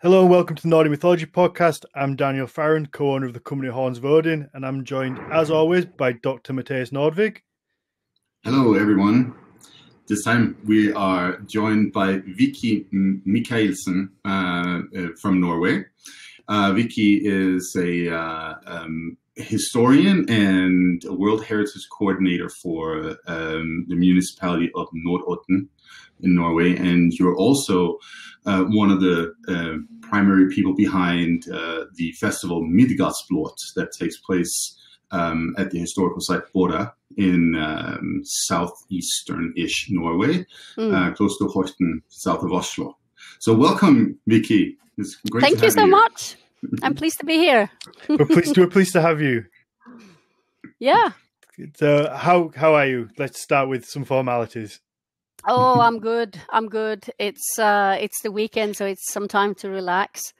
Hello and welcome to the Nordic Mythology Podcast. I'm Daniel Farron, co-owner of the company Horns of Odin, and I'm joined, as always, by Dr. Mathias Nordvig. Hello, everyone. This time we are joined by Vicky Mickaleson from Norway. Vicky is a historian and a World Heritage Coordinator for the municipality of Nord-Odden in Norway, and you're also one of the primary people behind the festival Midgardsblot that takes place at the historical site Borre in southeastern-ish Norway, close to Horten, south of Oslo. So welcome, Vicky. It's great Thank you so much. I'm pleased to be here. We're pleased to have you. Yeah. So how are you? Let's start with some formalities. Oh, I'm good. It's the weekend, so it's some time to relax.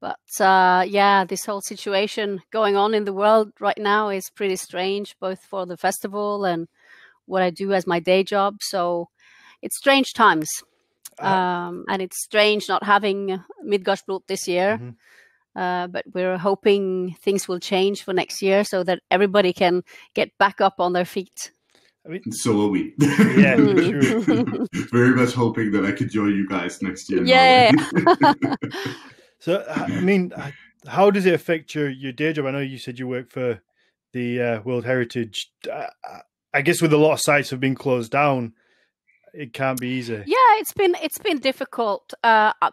But yeah, this whole situation going on in the world right now is pretty strange, both for the festival and what I do as my day job. So it's strange times. And it's strange not having Midgardsblot this year. Mm-hmm. But we're hoping things will change for next year so that everybody can get back up on their feet. I mean, so are we. Yeah, sure. Very much hoping that I could join you guys next year. Yeah. So, I mean, how does it affect your day job? I know you said you work for the World Heritage. I guess with a lot of sites have been closed down, it can't be easy. Yeah, it's been difficult.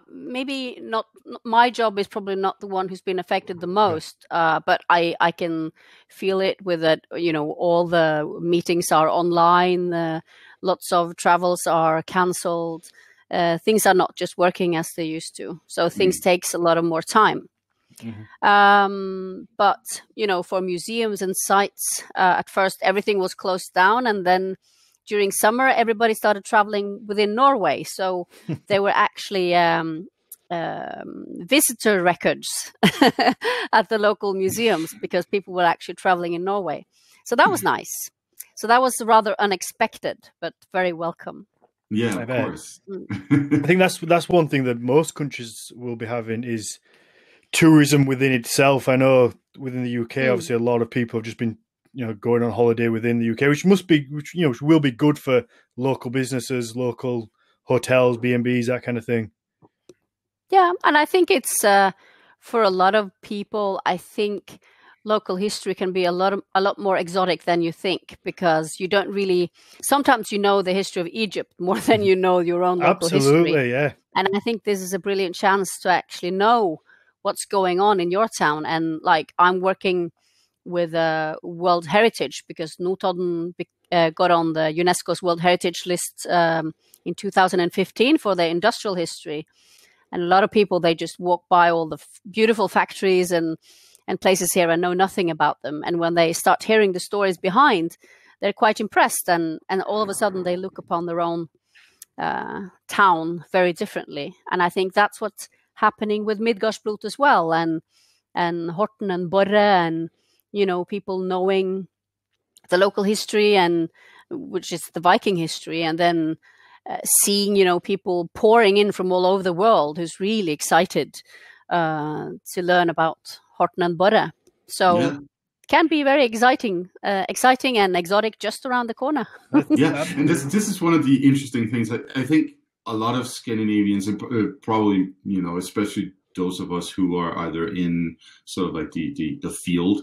Maybe not. My job is probably not the one who's been affected the most. But I can feel it with that. You know, all the meetings are online. Lots of travels are cancelled. Things are not just working as they used to. So things takes a lot of more time. Mm-hmm. But you know, for museums and sites, at first everything was closed down, and then during summer, everybody started traveling within Norway. So there were actually visitor records at the local museums because people were actually traveling in Norway. So that was nice. So that was rather unexpected, but very welcome. Yeah, of course. I think that's one thing that most countries will be having is tourism within itself. I know within the UK, obviously, a lot of people have just been going on holiday within the UK, which will be good for local businesses, local hotels, B&Bs, that kind of thing. Yeah, and I think it's for a lot of people. I think local history can be a lot more exotic than you think, because you don't really. Sometimes you know the history of Egypt more than you know your own local history. Absolutely, yeah. And I think this is a brilliant chance to actually know what's going on in your town. And like I'm working with World Heritage because Notodden got on the UNESCO's World Heritage list in 2015 for their industrial history. And a lot of people, they just walk by all the beautiful factories and places here and know nothing about them. And when they start hearing the stories behind, they're quite impressed. And all of a sudden they look upon their own town very differently. And I think that's what's happening with Midgardsblot as well. And Horten and Borre and people knowing the local history and which is the Viking history, and then seeing, people pouring in from all over the world who's really excited to learn about Horten and Borre. So it can be very exciting and exotic just around the corner. Yeah, and this is one of the interesting things. I think a lot of Scandinavians, probably, especially those of us who are either in sort of like the field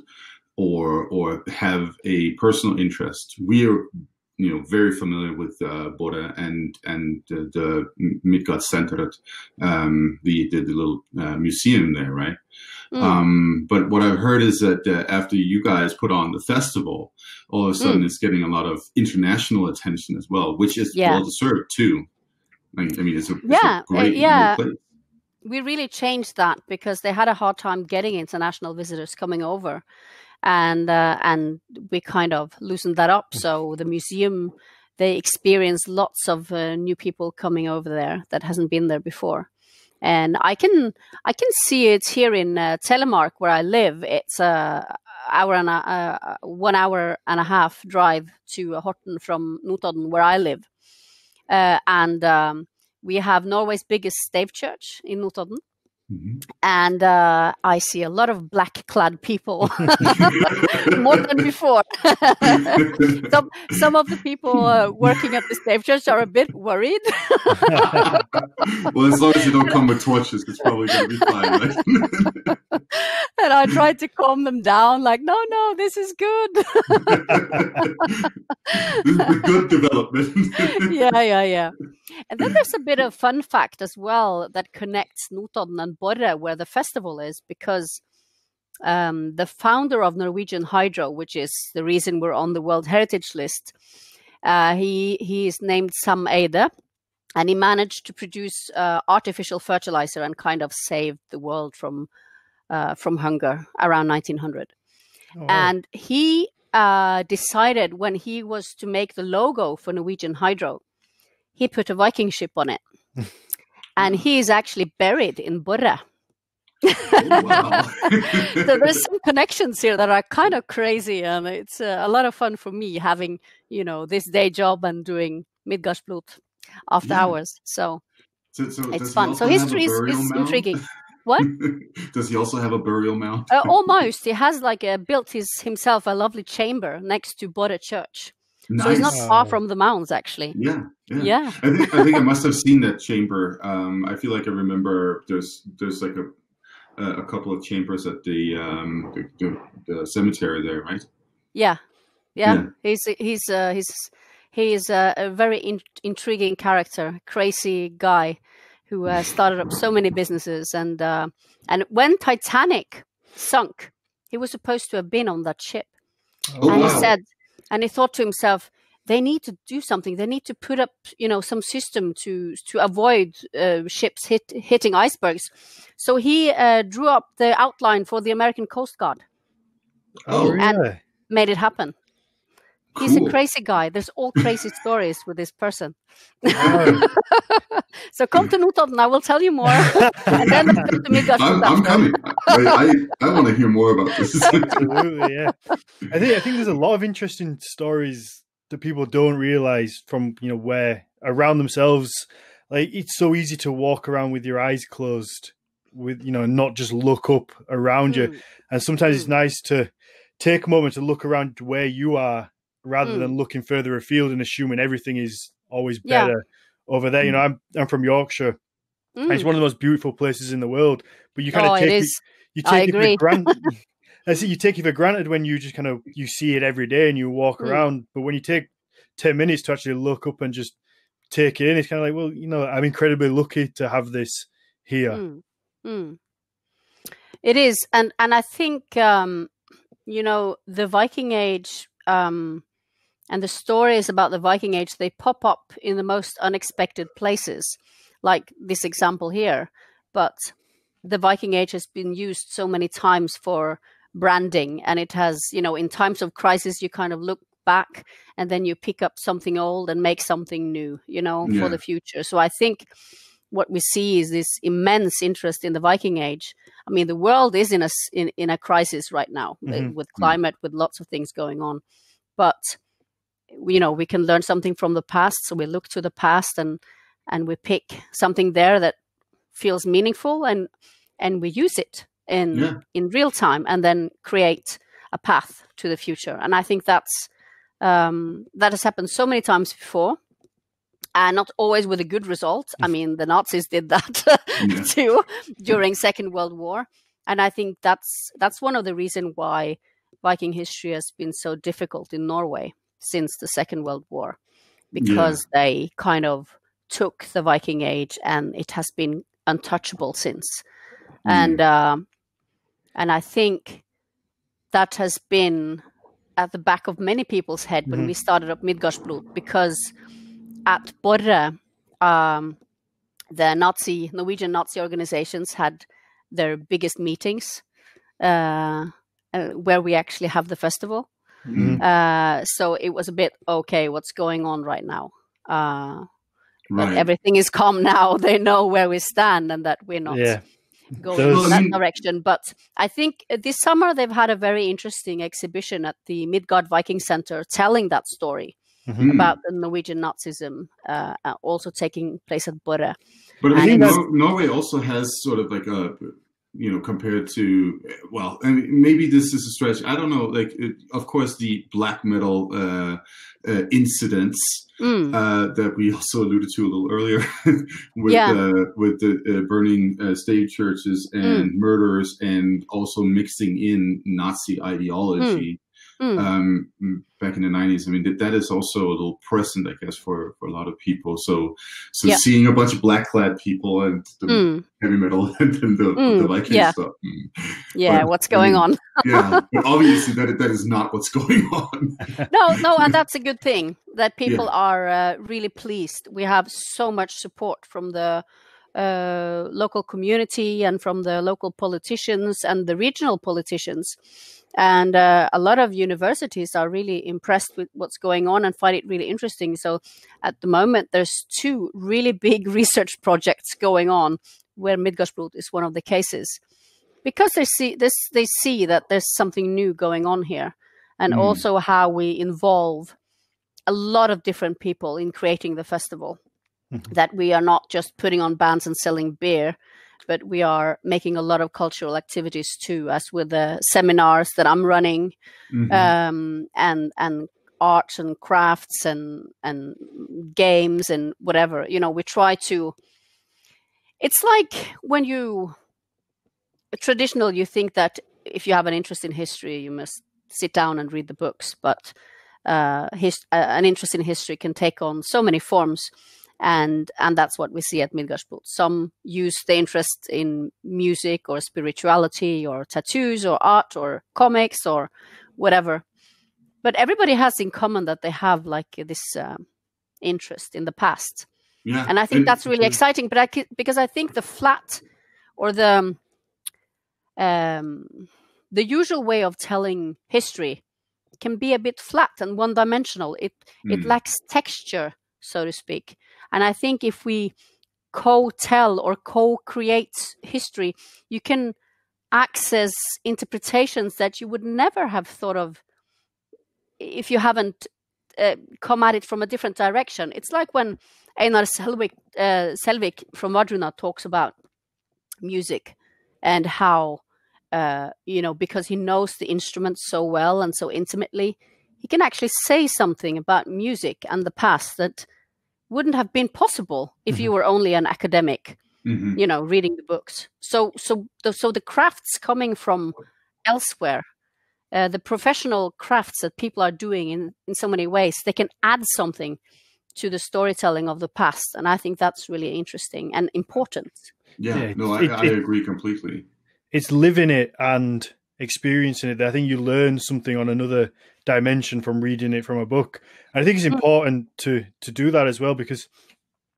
or have a personal interest, we are very familiar with Borre and the Midgard Center, the little museum there, right? But what I've heard is that after you guys put on the festival, all of a sudden it's getting a lot of international attention as well, which is well deserved too. I mean, it's a great place. We really changed that because they had a hard time getting international visitors coming over. And we kind of loosened that up. So the museum, they experience lots of new people coming over there that hasn't been there before. And I can see it here in Telemark where I live. It's 1 hour and a half drive to Horten from Notodden where I live. And we have Norway's biggest stave church in Notodden. And I see a lot of black-clad people, more than before. Some of the people working at the slave church are a bit worried. Well, as long as you don't come with torches, it's probably going to be fine, right? And I tried to calm them down, like, no, this is good. This is a good development. Yeah. And then there's a bit of fun fact as well that connects Notodden and Borre, where the festival is, because the founder of Norwegian Hydro, which is the reason we're on the World Heritage List, he is named Sam Eide, and he managed to produce artificial fertilizer and kind of saved the world from hunger around 1900. Oh, wow. And he decided when he was to make the logo for Norwegian Hydro, he put a Viking ship on it. And he is actually buried in Borre. Oh, wow. So there's some connections here that are kind of crazy, and it's a lot of fun for me having, this day job and doing Midgardsblot after hours. So it's fun. So history is intriguing. What? Does he also have a burial mound? Almost. He has built himself a lovely chamber next to Borre Church. Nice. So he's not far from the mounds, actually. Yeah. I think I must have seen that chamber. I feel like I remember there's like a couple of chambers at the cemetery there, right? Yeah. He's a very intriguing character, crazy guy who started up so many businesses. And when Titanic sunk, he was supposed to have been on that ship. Oh, and wow. He said, and he thought to himself, they need to do something. They need to put up, some system to avoid ships hitting icebergs. So he drew up the outline for the American Coast Guard. Oh, really? And made it happen. He's a crazy guy. There's all crazy stories with this person. So come to Notodden. I will tell you more. And then come to Midgardsblot. I'm coming. I want to hear more about this. Absolutely, yeah. I think there's a lot of interesting stories that people don't realize from where around themselves. Like, it's so easy to walk around with your eyes closed, with and not just look up around you. And sometimes it's nice to take a moment to look around where you are, rather than looking further afield and assuming everything is always better over there. I'm from Yorkshire. And it's one of the most beautiful places in the world, but you kind of take it for granted. I see, you take it for granted when you just you see it every day and you walk around. But when you take 10 minutes to actually look up and just take it in, it's kind of like, well, I'm incredibly lucky to have this here. It is. And I think, the Viking Age, and the stories about the Viking Age, they pop up in the most unexpected places, like this example here. But the Viking Age has been used so many times for branding, and it has, in times of crisis, you kind of look back and then you pick up something old and make something new, for the future. So I think what we see is this immense interest in the Viking Age. I mean, the world is in a crisis right now with climate, with lots of things going on. But we can learn something from the past. So we look to the past and we pick something there that feels meaningful and we use it in real time and then create a path to the future. And I think that has happened so many times before, and not always with a good result. I mean, the Nazis did that too during Second World War. And I think that's one of the reasons why Viking history has been so difficult in Norway since the Second World War, because they kind of took the Viking Age and it has been untouchable since. And I think that has been at the back of many people's head when we started up Midgardsblot, because at Borre, the Norwegian Nazi organizations had their biggest meetings where we actually have the festival. So it was a bit, okay, what's going on right now? But everything is calm now. They know where we stand and that we're not going in that direction. But I think this summer they've had a very interesting exhibition at the Midgard Viking Center telling that story about the Norwegian Nazism, also taking place at Borre. But I And think it's Norway also has sort of like a, compared to, well, I mean, maybe this is a stretch. I don't know. Like, of course, the black metal incidents that we also alluded to a little earlier with the burning state churches and murders, and also mixing in Nazi ideology. Back in the 90s. I mean, that is also a little present, I guess, for a lot of people. So seeing a bunch of black-clad people and the heavy metal and the Viking stuff. Yeah, but, what's going on? Yeah, but obviously that is not what's going on. No, and that's a good thing, that people are really pleased. We have so much support from the local community and from the local politicians and the regional politicians. And a lot of universities are really impressed with what's going on and find it really interesting. So at the moment, there's 2 really big research projects going on where Midgardsblot is one of the cases, because they see that there's something new going on here, and also how we involve a lot of different people in creating the festival. That we are not just putting on bands and selling beer, but we are making a lot of cultural activities too, as with the seminars that I'm running, and arts and crafts and games and whatever. We try to. It's like when you think that if you have an interest in history, you must sit down and read the books, but an interest in history can take on so many forms. And that's what we see at Midgardsblot. Some use the interest in music or spirituality or tattoos or art or comics or whatever. But everybody has in common that they have like this interest in the past. Yeah. And I think that's really exciting. But because I think the flat or the usual way of telling history can be a bit flat and one-dimensional. It lacks texture, so to speak. And I think if we co-tell or co-create history, you can access interpretations that you would never have thought of if you haven't come at it from a different direction. It's like when Einar Selvik from Vardruna talks about music and how, because he knows the instruments so well and so intimately, he can actually say something about music and the past that wouldn't have been possible if you were only an academic, reading the books. So the crafts coming from elsewhere, the professional crafts that people are doing in so many ways, they can add something to the storytelling of the past. And I think that's really interesting and important. Yeah, no, I agree completely. It's living it and experiencing it. I think you learn something on another dimension from reading it from a book. And I think it's important to do that as well, because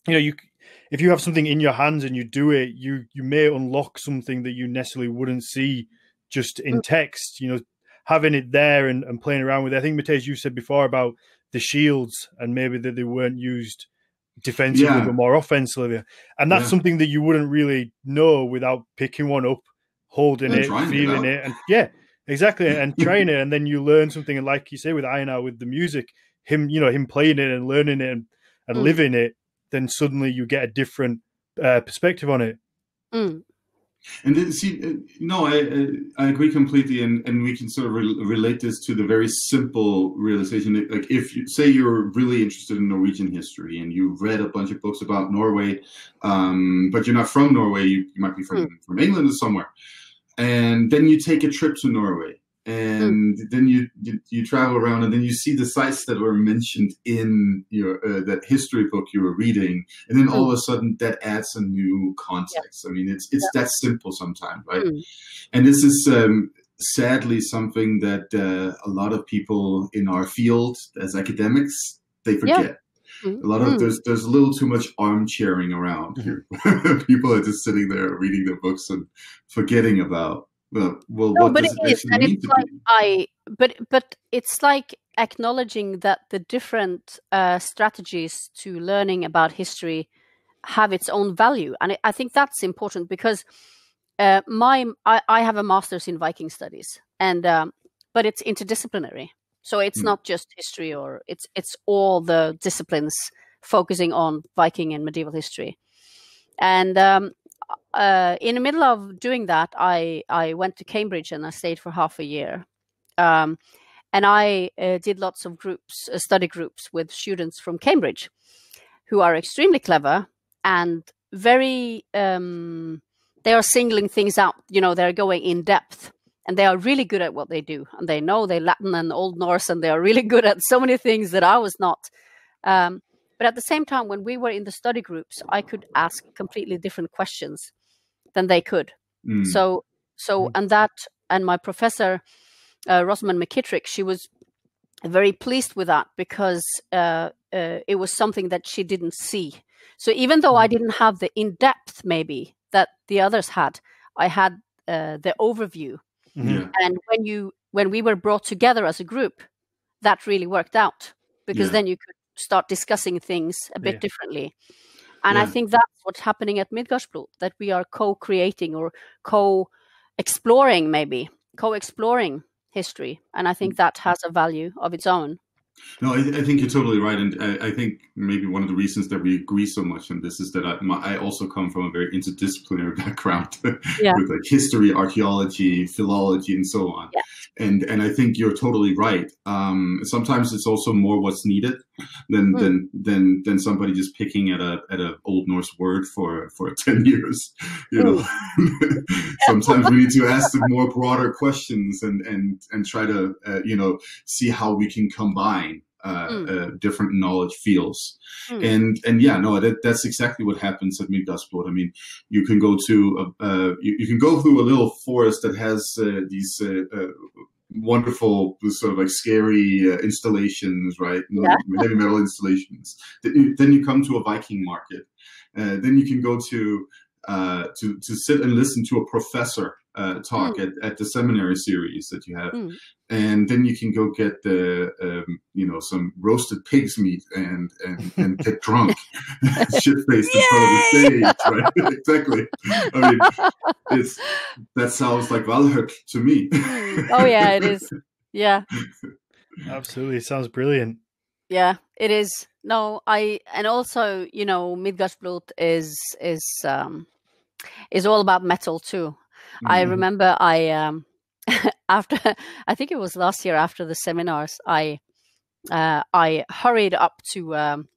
if you have something in your hands and you do it, you may unlock something that you necessarily wouldn't see just in text. Having it there and playing around with it. I think, Mathias, you said before about the shields and maybe that they weren't used defensively but more offensively, and that's something that you wouldn't really know without picking one up, holding it, feeling it, and exactly, and trying it, and then you learn something. And like you say with Einar, with the music, him playing it and learning it and living it, then suddenly you get a different perspective on it. And I agree completely, and we can sort of relate this to the very simple realization that, like, if you say you're really interested in Norwegian history and you've read a bunch of books about Norway, but you're not from Norway, you might be from England or somewhere, and then you take a trip to Norway, and then you travel around, and then you see the sites that were mentioned in your that history book you were reading, and then all of a sudden that adds a new context. I mean, it's that simple sometimes, right? And this is sadly something that a lot of people in our field as academics, they forget. A lot of there's a little too much armchairing around here. People are just sitting there reading their books and forgetting about. What does it actually mean to be? But it's like acknowledging that the different strategies to learning about history have its own value, and I think that's important because I have a master's in Viking studies, and but it's interdisciplinary, so it's not just history, or it's all the disciplines focusing on Viking and medieval history. And in the middle of doing that, I went to Cambridge and I stayed for half a year. And I did lots of groups, study groups with students from Cambridge who are extremely clever and very, they are singling things out, they're going in depth and they are really good at what they do. And they know they Latin and Old Norse and they are really good at so many things that I was not. But at the same time, when we were in the study groups, I could ask completely different questions than they could. So and my professor, Rosamund McKittrick, she was very pleased with that because it was something that she didn't see. So even though I didn't have the in-depth maybe that the others had, I had the overview. And when we were brought together as a group, that really worked out because then you could start discussing things a bit differently. And I think that's what's happening at Midgardsblot, that we are co-creating or co-exploring history. And I think that has a value of its own. No, I think you're totally right. And I think maybe one of the reasons that we agree so much on this is that I also come from a very interdisciplinary background with like history, archaeology, philology, and so on. Yeah. And I think you're totally right. Sometimes it's also more what's needed than somebody just picking at a Old Norse word for 10 years. Sometimes we need to ask the more broader questions and try to see how we can combine different knowledge fields. And that's exactly what happens at Midgardsblot. I mean, you can go to you can go through a little forest that has these wonderful sort of like scary installations, right? Heavy metal installations. Then you come to a Viking market. Then you can go to sit and listen to a professor talk at the seminary series that you have. And then you can go get some roasted pig's meat and get drunk, shit-faced in front of the stage, right? Exactly. I mean, that sounds like Valhalla to me. Oh yeah, it is. Yeah. Absolutely, it sounds brilliant. Yeah, it is. No, and also, Midgardsblot is all about metal too. I remember after, I think it was last year after the seminars, I hurried up to one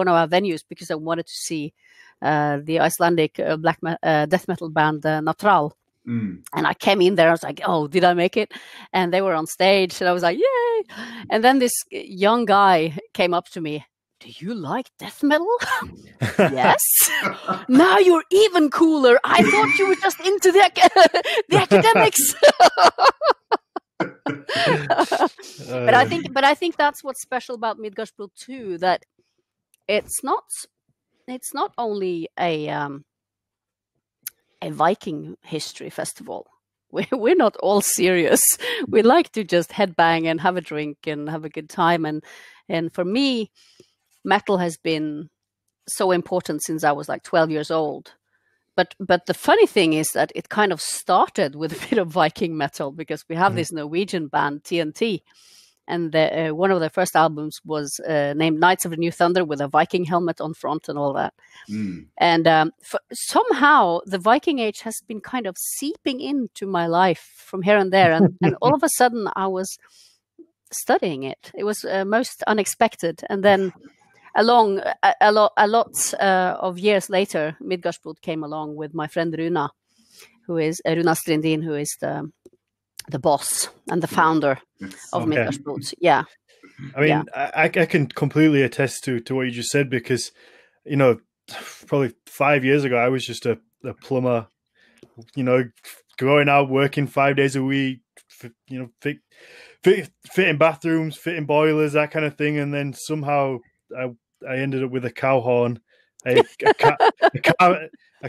of our venues because I wanted to see the Icelandic death metal band Natral. And I came in there, I was like, oh, did I make it? And they were on stage and I was like, yay. And then this young guy came up to me. Do you like death metal? Yes. Now you're even cooler. I thought you were just into the academics. But I think that's what's special about Midgardsblot too, that it's not only a Viking history festival. We're not all serious. We like to just headbang and have a drink and have a good time. And for me, metal has been so important since I was like 12 years old. But the funny thing is that it kind of started with a bit of Viking metal because we have this Norwegian band, TNT. And one of their first albums was named Knights of the New Thunder with a Viking helmet on front and all that. And somehow the Viking age has been kind of seeping into my life from here and there. And all of a sudden I was studying it. It was most unexpected. And then a lot of years later, Midgardsblot came along with my friend Runa Strindin, who is the boss and the founder of Midgardsblot. Yeah. I mean, I can completely attest to what you just said because, probably 5 years ago, I was just a plumber, going out, working 5 days a week, fitting bathrooms, fitting boilers, that kind of thing. And then somehow I ended up with a cow horn. I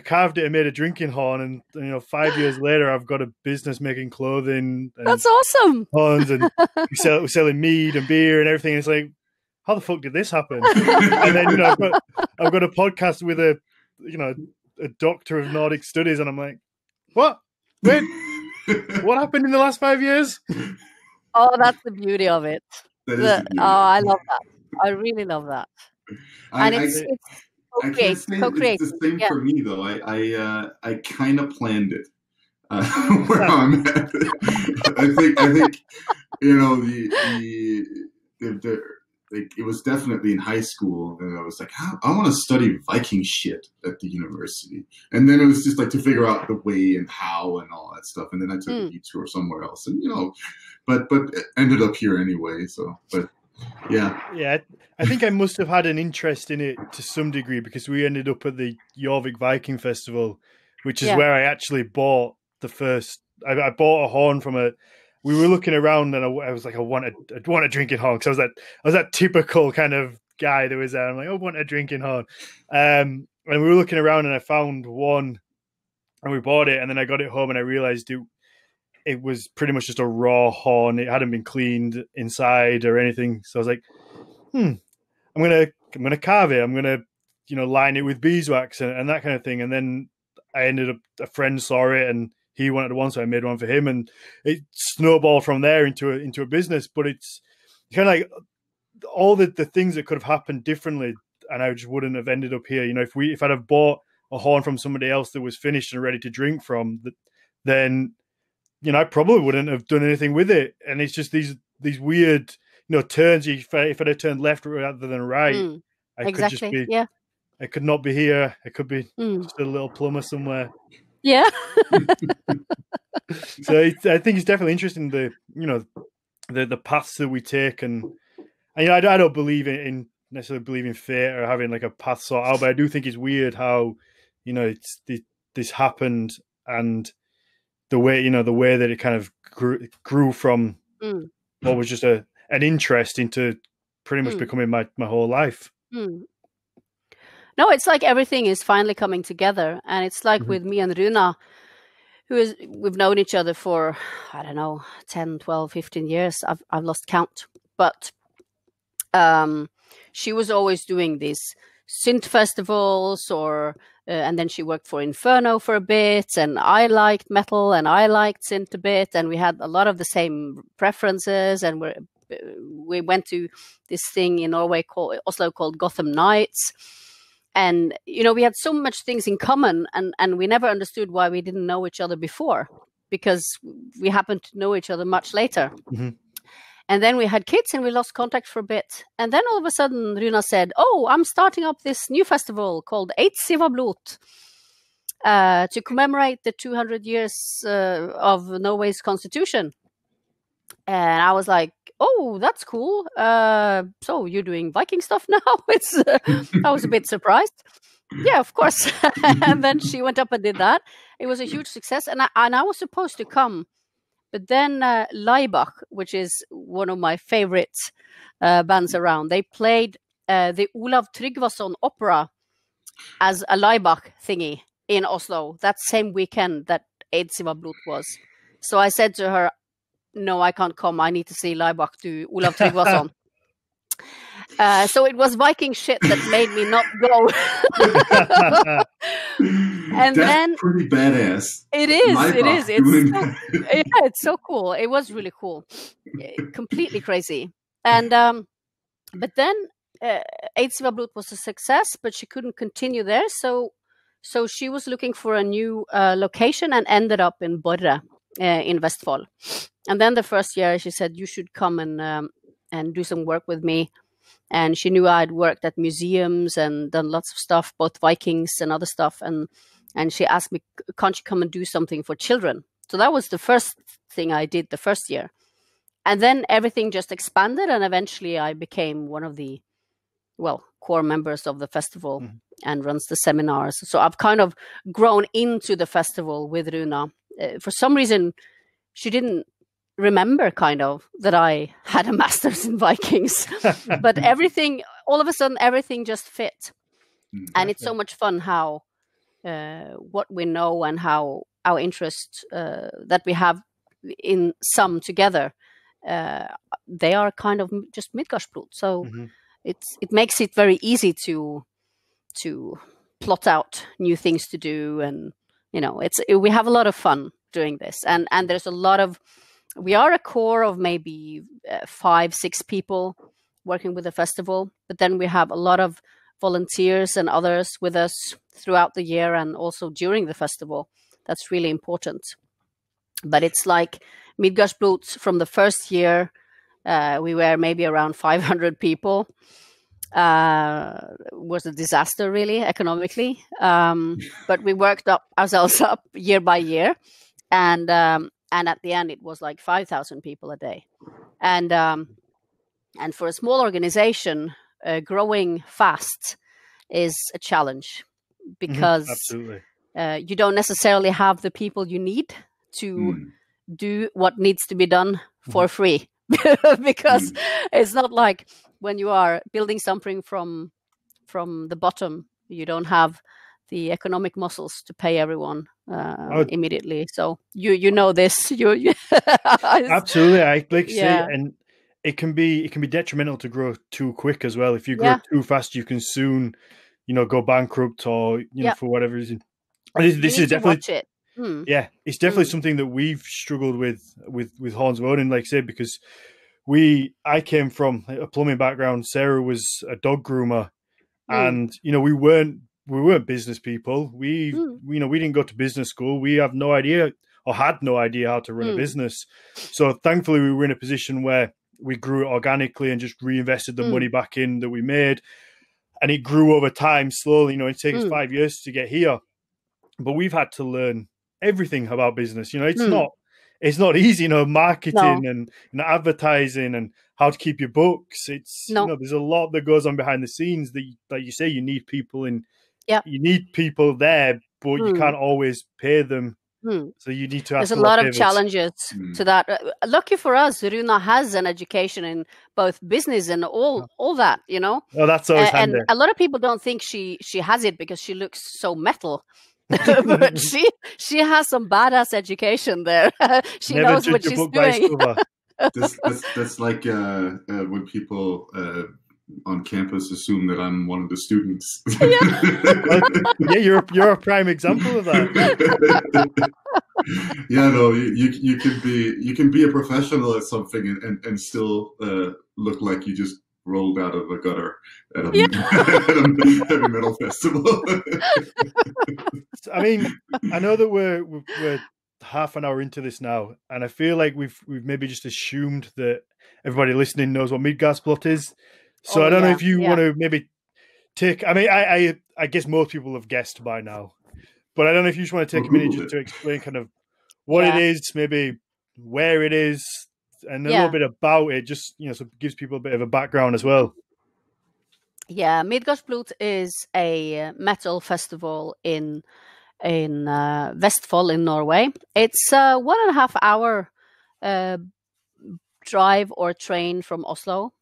carved it and made a drinking horn, and 5 years later, I've got a business making clothing. And that's awesome. Horns, and we're selling mead and beer and everything. It's like, how the fuck did this happen? And then I've got a podcast with a doctor of Nordic studies, and I'm like, what? Wait, what happened in the last 5 years? Oh, that's the beauty of it. I love that. I really love that. I can't say co-create. it's the same Yeah. for me though. I kind of planned it where I'm at. I think you know the like it was definitely in high school, and I was like, I want to study Viking shit at the university, and then it was just like to figure out the way and how and all that stuff, and then I took a detour somewhere else, and you know, but ended up here anyway. So, but yeah. I think I must have had an interest in it to some degree because we ended up at the Jorvik Viking Festival, which is where I actually bought the first. I bought a horn from a. We were looking around, and I was like, I want a drinking horn, because I was that typical kind of guy that was there. I'm like, I want a drinking horn, and we were looking around, and I found one, and we bought it, and then I got it home, and I realized it was pretty much just a raw horn. It hadn't been cleaned inside or anything. So I was like, I'm gonna carve it. I'm gonna line it with beeswax and that kind of thing. And then I ended up, a friend saw it and he wanted one, so I made one for him, and it snowballed from there into a business. But it's kind of like all the things that could have happened differently, and I just wouldn't have ended up here. If I'd have bought a horn from somebody else that was finished and ready to drink from, then I probably wouldn't have done anything with it. And it's just these weird turns. If I'd have turned left rather than right, I could just be. Yeah. I could not be here. I could be just a little plumber somewhere. Yeah. So I think it's definitely interesting the paths that we take, and I don't believe in necessarily believe in fate or having like a path sort out, but I do think it's weird how it's this happened, and the way that it kind of grew from what was just an interest into pretty much becoming my whole life. No, it's like everything is finally coming together, and it's like with me and Runa, we've known each other for, I don't know, 10, 12, 15 years. I've lost count, but she was always doing these synth festivals, and then she worked for Inferno for a bit, and I liked metal and I liked synth a bit, and we had a lot of the same preferences, and we went to this thing in Norway Oslo called Gotham Nights. And, we had so much things in common, and we never understood why we didn't know each other before, because we happened to know each other much later. And then we had kids and we lost contact for a bit. And then all of a sudden, Runa said, I'm starting up this new festival called Eidsivablot to commemorate the 200 years of Norway's constitution. And I was like, that's cool. So you're doing Viking stuff now? I was a bit surprised. Yeah, of course. And then she went up and did that. It was a huge success. And I was supposed to come. But then Laibach, which is one of my favorite bands around, they played the Olav Tryggvason opera as a Laibach thingy in Oslo that same weekend that Eidsivablot was. So I said to her, no, I can't come. I need to see Laibach do Olav Tryggvason. So it was Viking shit that made me not go. And that's then pretty badass. It is. It's so cool. It was really cool. Completely crazy. And but then Eidsivablot was a success, but she couldn't continue there. So she was looking for a new location and ended up in Borre in Vestfold. And then the first year she said, you should come and do some work with me. And she knew I'd worked at museums and done lots of stuff, both Vikings and other stuff. And she asked me, can't you come and do something for children? So that was the first thing I did the first year. And then everything just expanded, and eventually I became one of the, core members of the festival and runs the seminars. So I've kind of grown into the festival with Runa. For some reason, she didn't remember kind of that I had a master's in Vikings, but all of a sudden, everything just fit. And it's so much fun how what we know and how our interest that we have in some together, they are kind of just Midgardsblot. So it makes it very easy to plot out new things to do, and we have a lot of fun doing this, and there's a lot of. We are a core of maybe 5-6 people working with the festival, but then we have a lot of volunteers and others with us throughout the year and also during the festival. That's really important. But it's like Midgardsblot from the first year, we were maybe around 500 people. Was a disaster really economically, but we worked ourselves up year by year, and at the end it was like 5,000 people a day, and for a small organization, growing fast is a challenge because absolutely. You don't necessarily have the people you need to do what needs to be done for free. Because it's not like when you are building something from the bottom, you don't have the economic muscles to pay everyone immediately. So you know this. Absolutely, I like say, and it can be detrimental to grow too quick as well. If you grow too fast, you can soon, go bankrupt or for whatever reason. This is definitely yeah, it's definitely something that we've struggled with Horns of Odin, like I said, because I came from a plumbing background. Sarah was a dog groomer, and we weren't business people. We didn't go to business school. We have no idea or had no idea how to run a business. So thankfully, we were in a position where we grew it organically and just reinvested the money back in that we made, and it grew over time slowly. It takes 5 years to get here, but we've had to learn everything about business. It's not easy, marketing and advertising and how to keep your books. It's there's a lot that goes on behind the scenes that you say you need people in. Yeah, you need people there, but you can't always pay them. So you need to ask. There's a lot of challenges to that. Lucky for us, Runa has an education in both business and all that. Oh, that's always handy. And a lot of people don't think she has it because she looks so metal. But she has some badass education there. She Never knows what she's doing. That's like when people on campus assume that I'm one of the students. Yeah, you're a prime example of that. Yeah, no, you can be a professional at something and still look like you just rolled out of a gutter at a heavy metal festival. I mean, I know that we're half an hour into this now, and I feel like we've maybe just assumed that everybody listening knows what Midgardsblot is. So I don't know if you want to maybe take. I mean, I guess most people have guessed by now, but I don't know if you just want to take a minute just to explain kind of what it is, maybe where it is, and a little bit about it, just so it gives people a bit of a background as well. Yeah, Midgardsblot is a metal festival in Vestfold in Norway. It's a 1.5 hour drive or train from Oslo,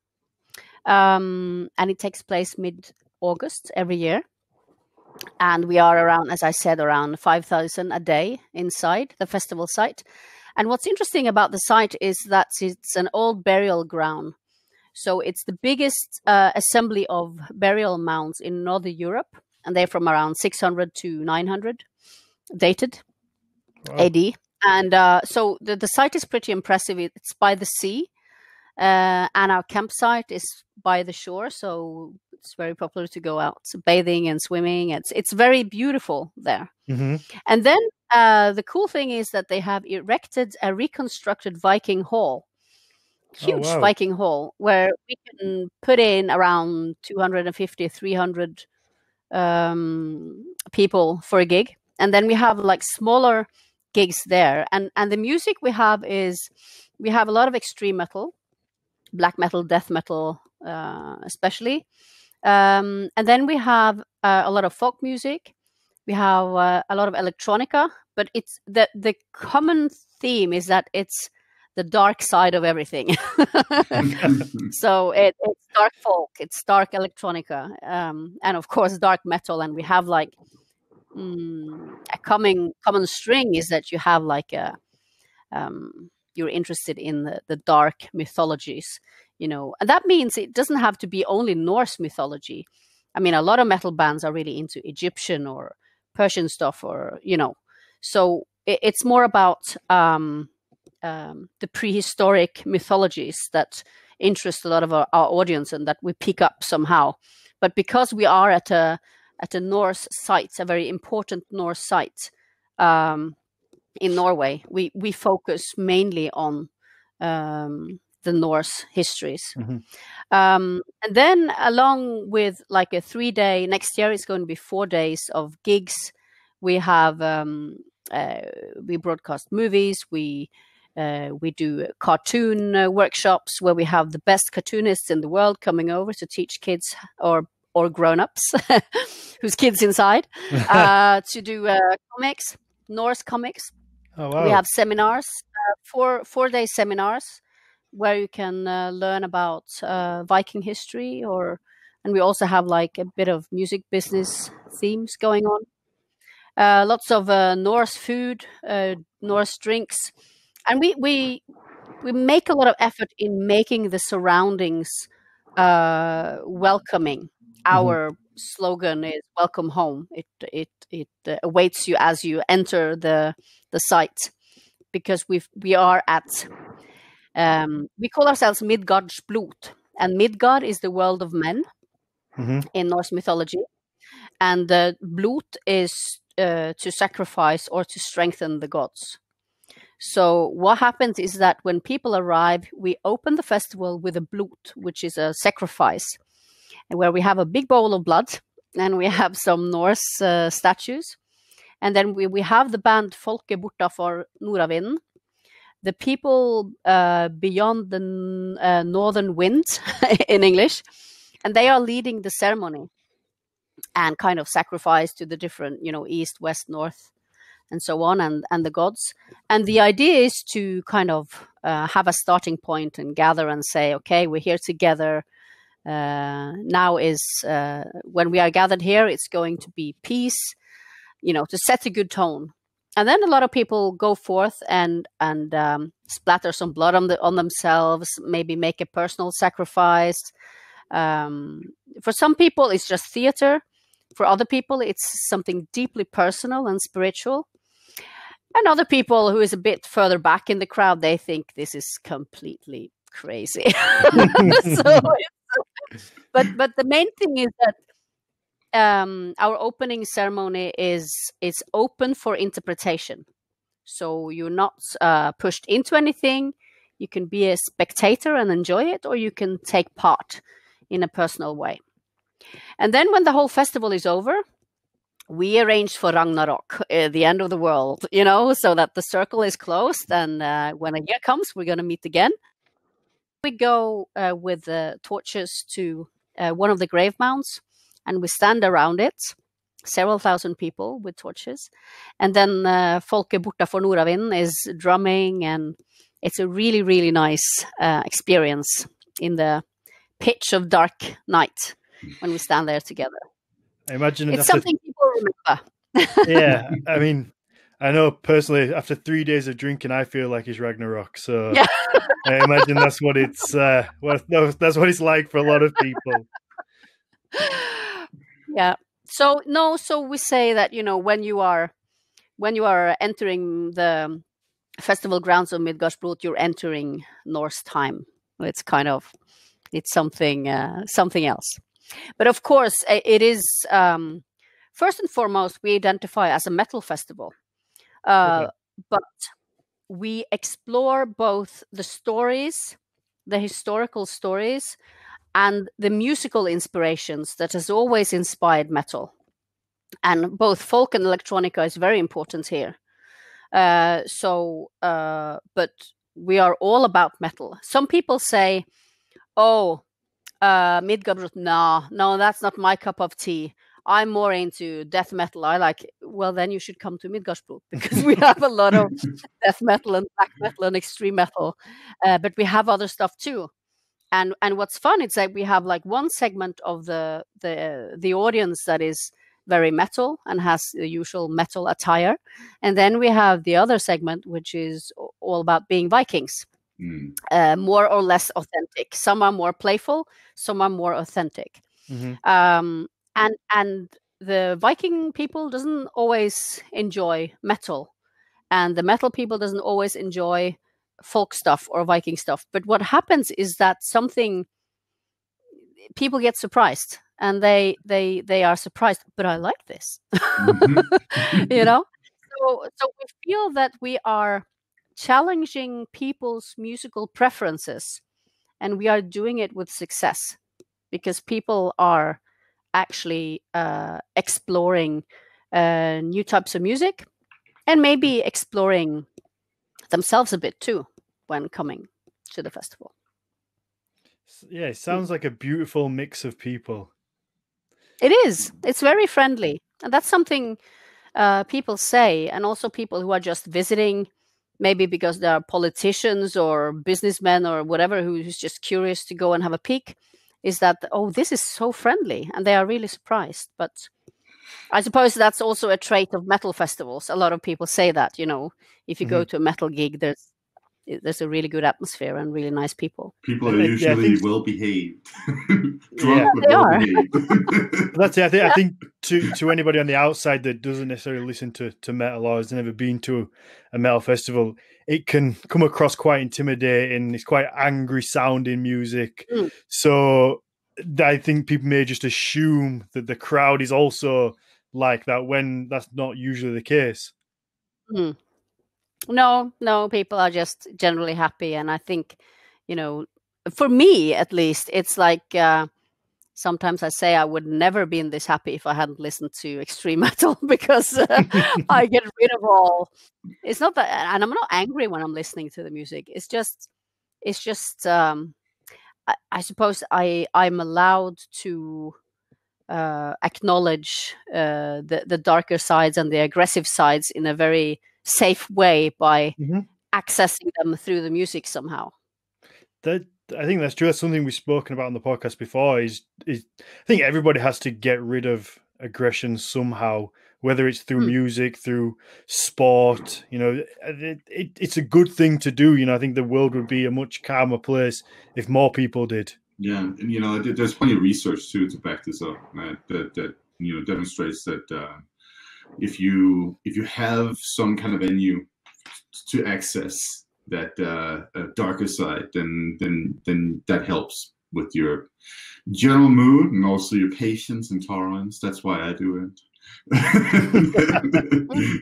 and it takes place mid-August every year. And we are around, as I said, around 5,000 a day inside the festival site. And what's interesting about the site is that it's an old burial ground. So it's the biggest assembly of burial mounds in Northern Europe, and they're from around 600 to 900 dated AD. And so the site is pretty impressive. It's by the sea, and our campsite is by the shore, so it's very popular to go out bathing and swimming. It's very beautiful there. And then the cool thing is that they have erected a reconstructed Viking hall. Huge Viking hall where we can put in around 250, 300 people for a gig. And then we have like smaller gigs there. And the music we have a lot of extreme metal, black metal, death metal, especially. And then we have a lot of folk music. We have a lot of electronica, but it's the common theme is that it's the dark side of everything. So it's dark folk, it's dark electronica, and of course dark metal. And we have like a common string is that you have like you're interested in the dark mythologies, and that means it doesn't have to be only Norse mythology. I mean, a lot of metal bands are really into Egyptian or Persian stuff, or so it's more about the prehistoric mythologies that interest a lot of our audience and that we pick up somehow But because we are at a Norse site, a very important Norse site in Norway, we focus mainly on the Norse histories. And then along with like a 3-day, next year it's going to be 4 days of gigs. We have we broadcast movies. We do cartoon workshops where we have the best cartoonists in the world coming over to teach kids or grown-ups whose kids inside to do comics, Norse comics. Oh, wow. We have seminars, 4-day seminars where you can learn about Viking history, and we also have like a bit of music business themes going on. Lots of Norse food, Norse drinks, and we make a lot of effort in making the surroundings welcoming. Our slogan is "Welcome home." It awaits you as you enter the site, because we are at we call ourselves Midgardsblot, and Midgard is the world of men in Norse mythology, and the blot is to sacrifice or to strengthen the gods. So what happens is that when people arrive, we open the festival with a blot, which is a sacrifice, and where we have a big bowl of blood, and we have some Norse statues, and then we have the band Folke bortafor Nordavinden, the people beyond the northern wind in English, and they are leading the ceremony and kind of sacrifice to the different, east, west, north, and so on, and the gods. And the idea is to kind of have a starting point and gather and say, okay, we're here together. Now is when we are gathered here, it's going to be peace, to set a good tone. And then a lot of people go forth and splatter some blood on themselves, maybe make a personal sacrifice. For some people, it's just theater. For other people, it's something deeply personal and spiritual. And other people who is a bit further back in the crowd, they think this is completely crazy. But the main thing is that our opening ceremony is open for interpretation. So you're not pushed into anything. You can be a spectator and enjoy it, or you can take part in a personal way. And then when the whole festival is over, we arrange for Ragnarok, the end of the world, so that the circle is closed. And when a year comes, we're going to meet again. We go with the torches to one of the grave mounds, and we stand around it, several thousand people with torches. And then Folke bortafor Nordavinden is drumming, and it's a really, really nice experience in the pitch of dark night when we stand there together. I imagine it's something people remember. Yeah, I mean, I know personally, after 3 days of drinking, I feel like it's Ragnarok. So yeah. I imagine that's what it's that's what it's like for a lot of people. Yeah. So we say that when you are entering the festival grounds of Midgardsblot, you're entering Norse time. It's something else. But of course, it is first and foremost, we identify as a metal festival, but we explore both the stories, the historical stories, and the musical inspirations that has always inspired metal. And both folk and electronica is very important here. But we are all about metal. Some people say, Midgard, no, that's not my cup of tea. I'm more into death metal. Well, then you should come to Midgardsblot, because we have a lot of death metal and black metal and extreme metal, but we have other stuff too. And what's fun is that we have like one segment of the audience that is very metal and has the usual metal attire, and then we have the other segment which is all about being Vikings. More or less authentic. Some are more playful, some are more authentic. And the Viking people doesn't always enjoy metal, and the metal people doesn't always enjoy folk stuff or Viking stuff. But what happens is that people get surprised. and they are surprised. But I like this, Mhm. you know. So we feel that we are challenging people's musical preferences, and we are doing it with success because people are actually exploring new types of music and maybe exploring themselves a bit too when coming to the festival. Yeah, it sounds like a beautiful mix of people. It is. It's very friendly, and that's something people say, and also people who are just visiting, maybe because they are politicians or businessmen or whatever, who's just curious to go and have a peek, is that, oh, this is so friendly, and they are really surprised. But I suppose that's also a trait of metal festivals. A lot of people say that, if you go to a metal gig, there's a really good atmosphere and really nice people. People are Yeah, I usually think- well behaved, Yeah. drunk but They well are. behaved. That's it. I think to anybody on the outside that doesn't necessarily listen to metal or has never been to a metal festival, it can come across quite intimidating. It's quite angry sounding music. Mm. So I think people may just assume that the crowd is also like that when that's not usually the case. Mm. No, people are just generally happy. And I think, for me at least, it's like sometimes I say I would never been this happy if I hadn't listened to extreme metal because I get rid of all. It's not that, and I'm not angry when I'm listening to the music. It's just, I suppose I'm allowed to acknowledge the darker sides and the aggressive sides in a very safe way by accessing them through the music somehow. That I think that's true. That's something we've spoken about on the podcast before. Is I think everybody has to get rid of aggression somehow, whether it's through music, through sport. It's a good thing to do. I think the world would be a much calmer place if more people did. Yeah, and there's plenty of research too to back this up. That demonstrates that if you have some kind of venue to access that darker side, then that helps with your general mood and also your patience and tolerance. That's why I do it.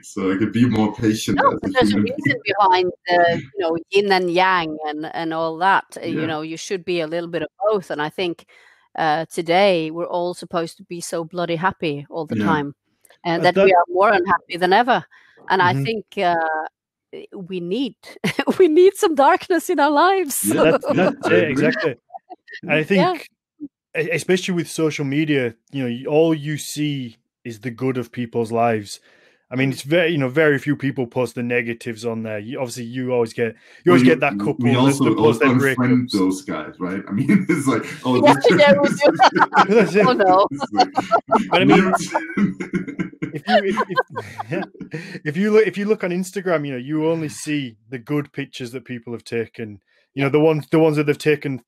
So I could be more patient. No, but there's a reason behind the yin and yang and all that. Yeah. You should be a little bit of both. And I think today we're all supposed to be so bloody happy all the time, and that we are more unhappy than ever. And I think we need we need some darkness in our lives. Yeah, that's it, exactly. And I think, especially with social media, all you see is the good of people's lives. I mean, it's very few people post the negatives on there. You always get that couple. We also unfriend those guys, right? I mean, it's like, oh, we do. Oh no! But I mean, if you look on Instagram, you only see the good pictures that people have taken. The ones that they've taken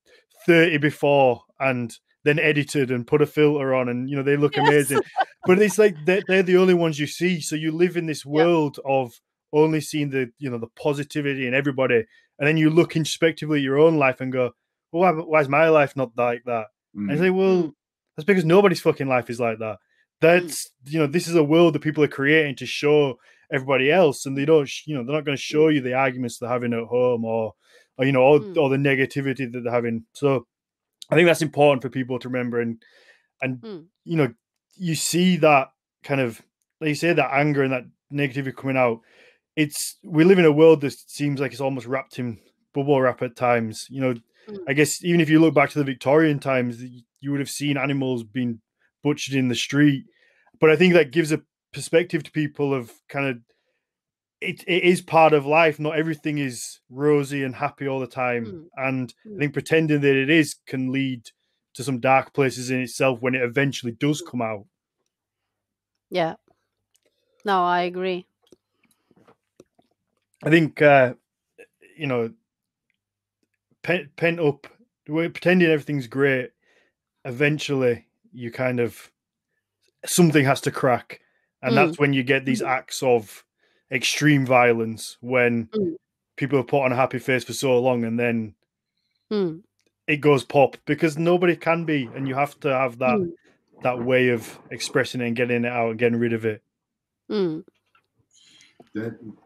30 before and then edited and put a filter on, and they look amazing. But it's like they're the only ones you see. So you live in this world of only seeing the positivity in everybody, and then you look introspectively at your own life and go, well, why is my life not like that? And I say, well, that's because nobody's fucking life is like that. That's this is a world that people are creating to show everybody else, and they don't they're not going to show you the arguments they're having at home or the negativity that they're having. So I think that's important for people to remember, and you see that kind of, like you say, that anger and that negativity coming out. We live in a world that seems like it's almost wrapped in bubble wrap at times. I guess even if you look back to the Victorian times, you would have seen animals being butchered in the street. But I think that gives a perspective to people of kind of it is part of life. Not everything is rosy and happy all the time. And I think pretending that it is can lead to some dark places in itself when it eventually does come out. Yeah. No, I agree. I think, pent up, pretending everything's great, eventually you kind of, something has to crack. And that's when you get these acts of extreme violence, when people have put on a happy face for so long and then it goes pop, because nobody can be, and you have to have that that way of expressing it and getting it out and getting rid of it. No,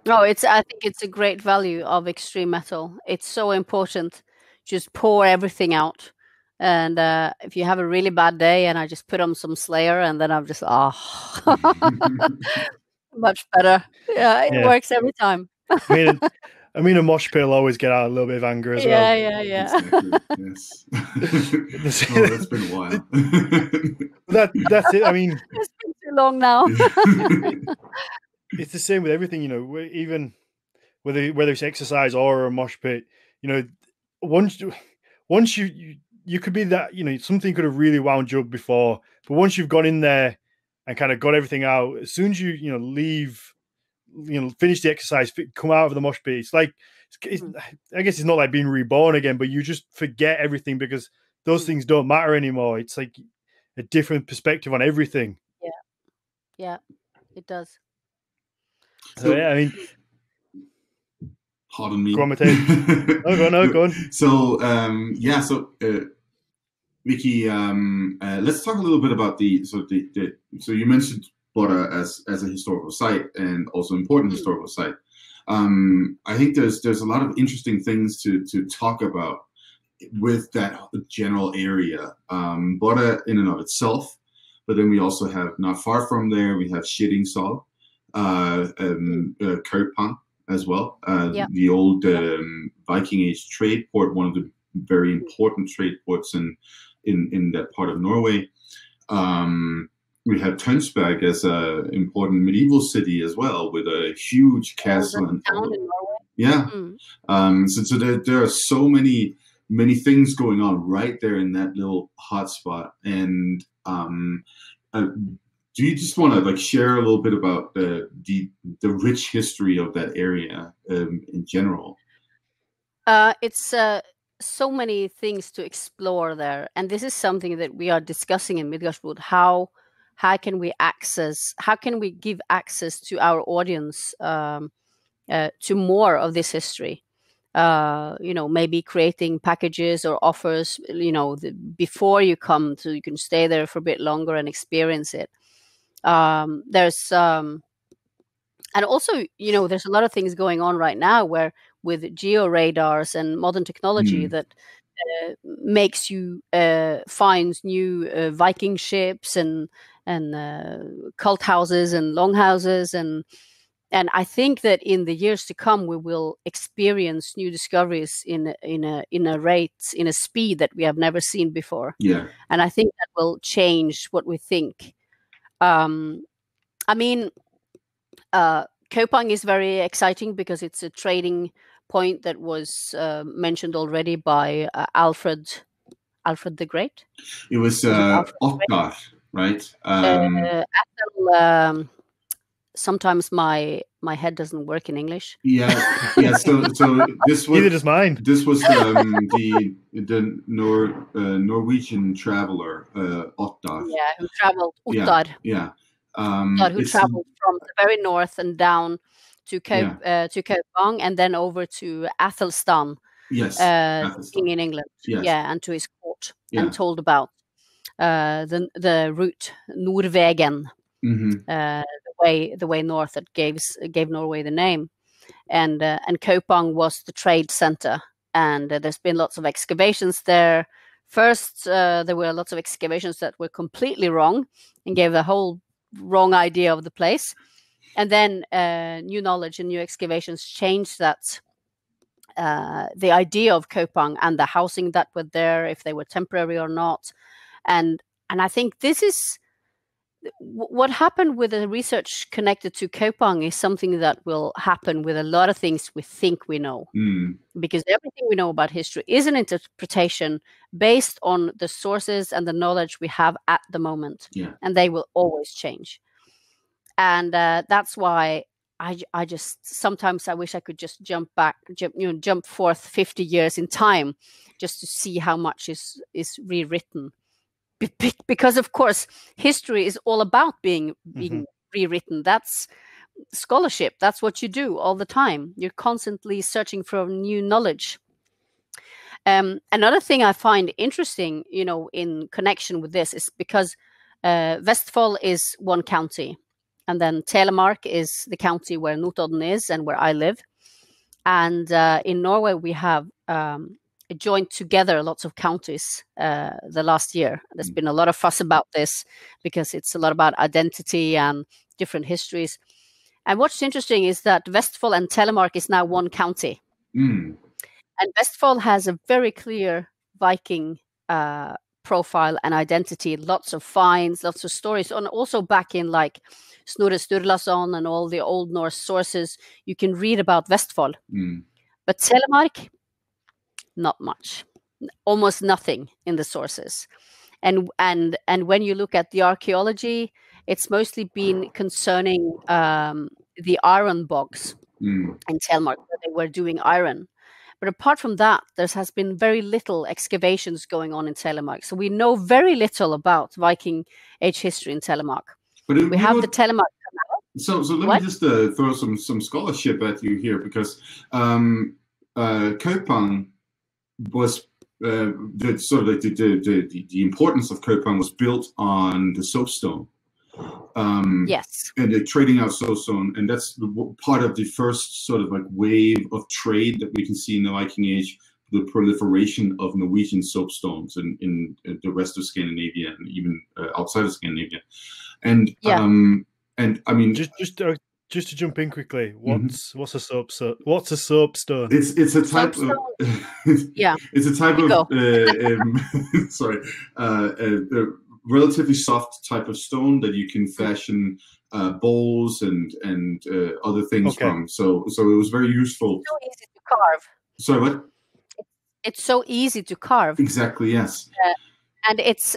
I think it's a great value of extreme metal. It's so important. Just pour everything out. And if you have a really bad day, and I just put on some Slayer, and then I'm just much better. Yeah, it works every time. I mean, a mosh pit will always get out a little bit of anger as well. Yeah. Exactly. Yes. That's been a while. That's it. I mean, it's been too long now. It's the same with everything, you know. Even whether it's exercise or a mosh pit, you know, once you could be that, you know, something could have really wound you up before, but once you've gone in there and kind of got everything out, as soon as you leave, finish the exercise, come out of the mosh pit, it's like, I guess it's not like being reborn again, but you just forget everything because those things don't matter anymore. It's like a different perspective on everything. Yeah, it does. So yeah, I mean, pardon me. Go on, Mathias. No, go on. So Vicky, let's talk a little bit about so you mentioned Borre as a historical site and also important historical site. I think there's a lot of interesting things to talk about with that general area. Borre in and of itself, but then we also have, not far from there, we have Skjeringsal, Köpang as well. The old Viking Age trade port, one of the very important trade ports in that part of Norway. We have Tønsberg as an important medieval city as well, with a huge castle and town in Norway. Yeah. So there are so many things going on right there in that little hotspot. And do you just want to share a little bit about the rich history of that area in general? It's so many things to explore there, and this is something that we are discussing in Midgardsblot. How can we give access to our audience to more of this history? Maybe creating packages or offers, before you come, so you can stay there for a bit longer and experience it. There's and also, there's a lot of things going on right now where with geo radars and modern technology that makes you find new Viking ships and cult houses and longhouses, and I think that in the years to come we will experience new discoveries in a speed that we have never seen before. Yeah, and I think that will change what we think. Köpang is very exciting because it's a trading point that was mentioned already by Alfred the Great. It was Ottar, right? Sometimes my head doesn't work in English. Yeah. So this was neither does mine. This was the Norwegian traveler Ottar. Yeah, who traveled Ottar. Yeah. Who traveled from the very north and down to Köpang and then over to Athelstan. Yes, King in England. Yes. Yeah, and to his court, and told about the route Nordvegen, the way north that gave Norway the name, and Köpang was the trade center, and there's been lots of excavations there. First, there were lots of excavations that were completely wrong and gave the whole wrong idea of the place, and then new knowledge and new excavations changed that. The idea of Köpang and the housing that were there, if they were temporary or not, and I think this is what happened with the research connected to Köpang is something that will happen with a lot of things we think we know, because everything we know about history is an interpretation based on the sources and the knowledge we have at the moment, and they will always change, and that's why. I just sometimes I wish I could just jump forth 50 years in time just to see how much is rewritten, because of course history is all about being rewritten. That's scholarship. That's what you do all the time. You're constantly searching for new knowledge. Another thing I find interesting, in connection with this, is because Vestfold is one county, and then Telemark is the county where Notodden is and where I live. And in Norway, we have joined together lots of counties the last year. There's been a lot of fuss about this because it's a lot about identity and different histories. And what's interesting is that Vestfold and Telemark is now one county. And Vestfold has a very clear Viking profile and identity, lots of finds, lots of stories, and also back in like Snorre Sturlason and all the Old Norse sources, you can read about Vestfold. But Telemark, not much, almost nothing in the sources. And when you look at the archaeology, it's mostly been concerning the iron bogs in Telemark, where they were doing iron. But apart from that, there has been very little excavations going on in Telemark. So we know very little about Viking Age history in Telemark. But we have the Telemark Canal. So let me just throw some scholarship at you here, because Kaupan was the importance of Kaupan was built on the soapstone. Yes, and they're trading out soapstone, and that's part of the first sort of like wave of trade that we can see in the Viking Age, the proliferation of Norwegian soapstones in the rest of Scandinavia and even outside of Scandinavia. And and I mean, just to jump in quickly, what's a soapstone? What's a soapstone? It's a type of it's a type of sorry, relatively soft type of stone that you can fashion bowls and other things from. So it was very useful. So easy to carve. Sorry, what? It's so easy to carve. Exactly. Yes. And it's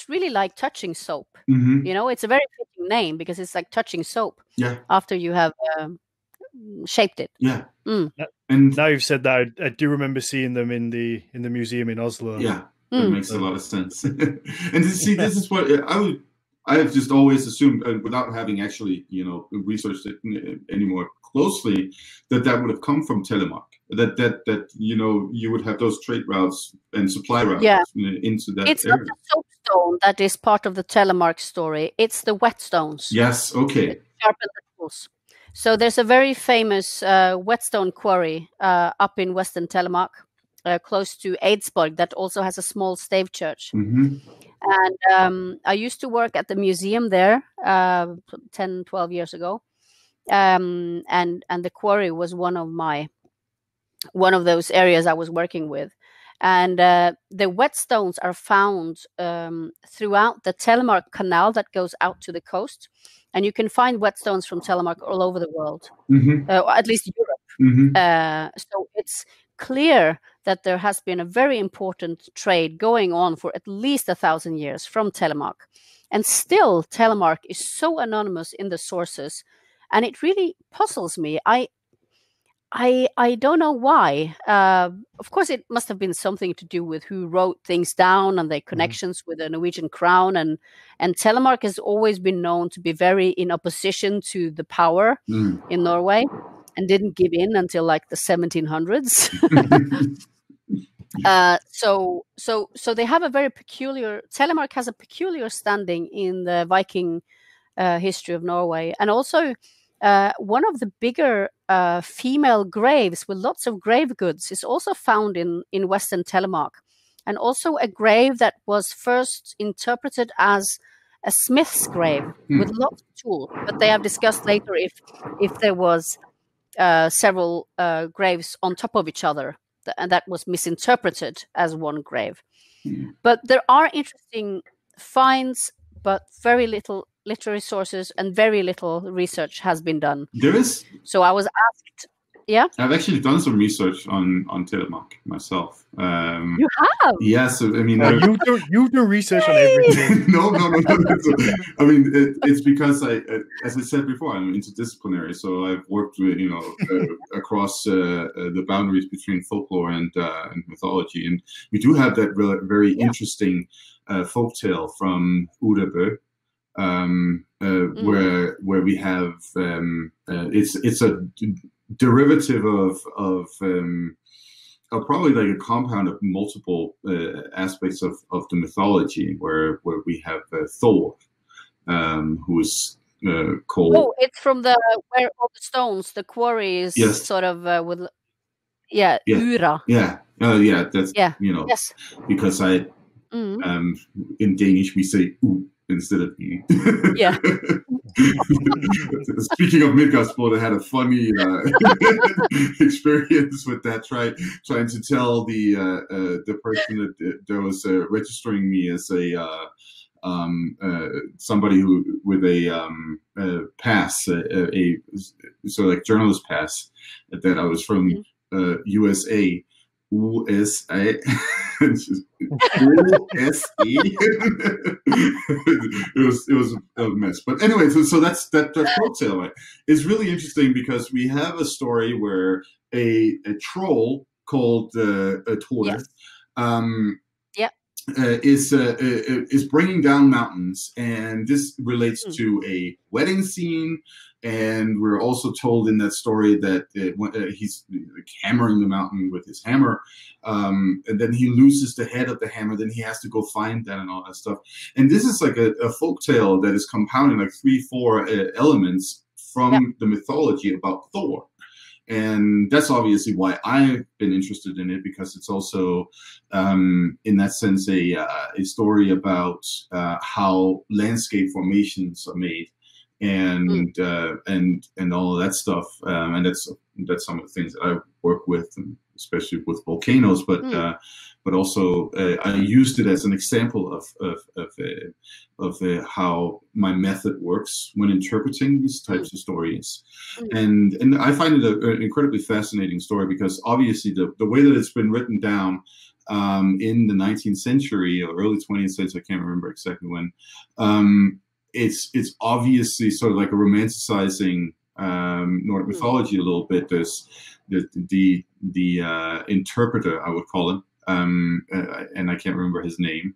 really like touching soap. You know, it's a very fitting name because it's like touching soap. Yeah. After you have shaped it. Yeah. And now you've said that, I do remember seeing them in the museum in Oslo. Yeah. That makes a lot of sense. And to see, this is what I have just always assumed, without having actually, researched it any more closely, that would have come from Telemark. That you would have those trade routes and supply routes into that. It's area. not the soapstone that is part of the Telemark story. It's the whetstones. Yes. Okay. Sharpened tools. So there's a very famous whetstone quarry up in Western Telemark. Close to Eidsborg, that also has a small stave church. And I used to work at the museum there 10, 12 years ago. And the quarry was one of those areas I was working with. And the whetstones are found throughout the Telemark Canal that goes out to the coast. And you can find whetstones from Telemark all over the world, or at least Europe. So it's clear that there has been a very important trade going on for at least 1,000 years from Telemark. And still, Telemark is so anonymous in the sources. And it really puzzles me. I don't know why. Of course, it must have been something to do with who wrote things down and their connections with the Norwegian crown. And Telemark has always been known to be very in opposition to the power in Norway and didn't give in until like the 1700s. So they have a very peculiar. Telemark has a peculiar standing in the Viking history of Norway, and also one of the bigger female graves with lots of grave goods is also found in Western Telemark, and also a grave that was first interpreted as a smith's grave with lots of tools. But they have discussed later if there was several graves on top of each other, and that was misinterpreted as one grave. But there are interesting finds, but very little literary sources and very little research has been done. There is. So I was asked. Yeah, I've actually done some research on Telemark myself. You have? Yes, I mean, you do research on everything. No. I mean, it's because as I said before, I'm interdisciplinary, so I've worked with across the boundaries between folklore and mythology, and we do have that very interesting folktale from Urebø. Where we have it's a derivative of probably like a compound of multiple aspects of the mythology, where we have Thor, who is called. Oh, it's from the where all the stones, the quarry is Yes. sort of with Yeah. Ura. Yeah. That's Yes. because in Danish we say "u" instead of "y." Yeah. Speaking of Midgardsblot, I had a funny experience with that. Trying to tell the person that was registering me as a somebody who with a pass, a sort of like journalist pass, that I was from USA. USA. It was a mess, but anyway, so that's folktale, right? It's really interesting because we have a story where a troll called Tore, is bringing down mountains, and this relates to a wedding scene. And we're also told in that story that he's hammering the mountain with his hammer, and then he loses the head of the hammer. Then he has to go find that and all that stuff. And this is like a folktale that is compounding like 3-4 elements from the mythology about Thor. And that's obviously why I've been interested in it, because it's also, in that sense, a story about how landscape formations are made, and all of that stuff. And that's some of the things that I work with, especially with volcanoes. But also I used it as an example of how my method works when interpreting these types of stories. And I find it an incredibly fascinating story, because obviously the way that it's been written down in the 19th century or early 20th century, I can't remember exactly when, it's obviously sort of like a romanticizing Nordic mythology a little bit. There's the interpreter, I would call him, and I can't remember his name,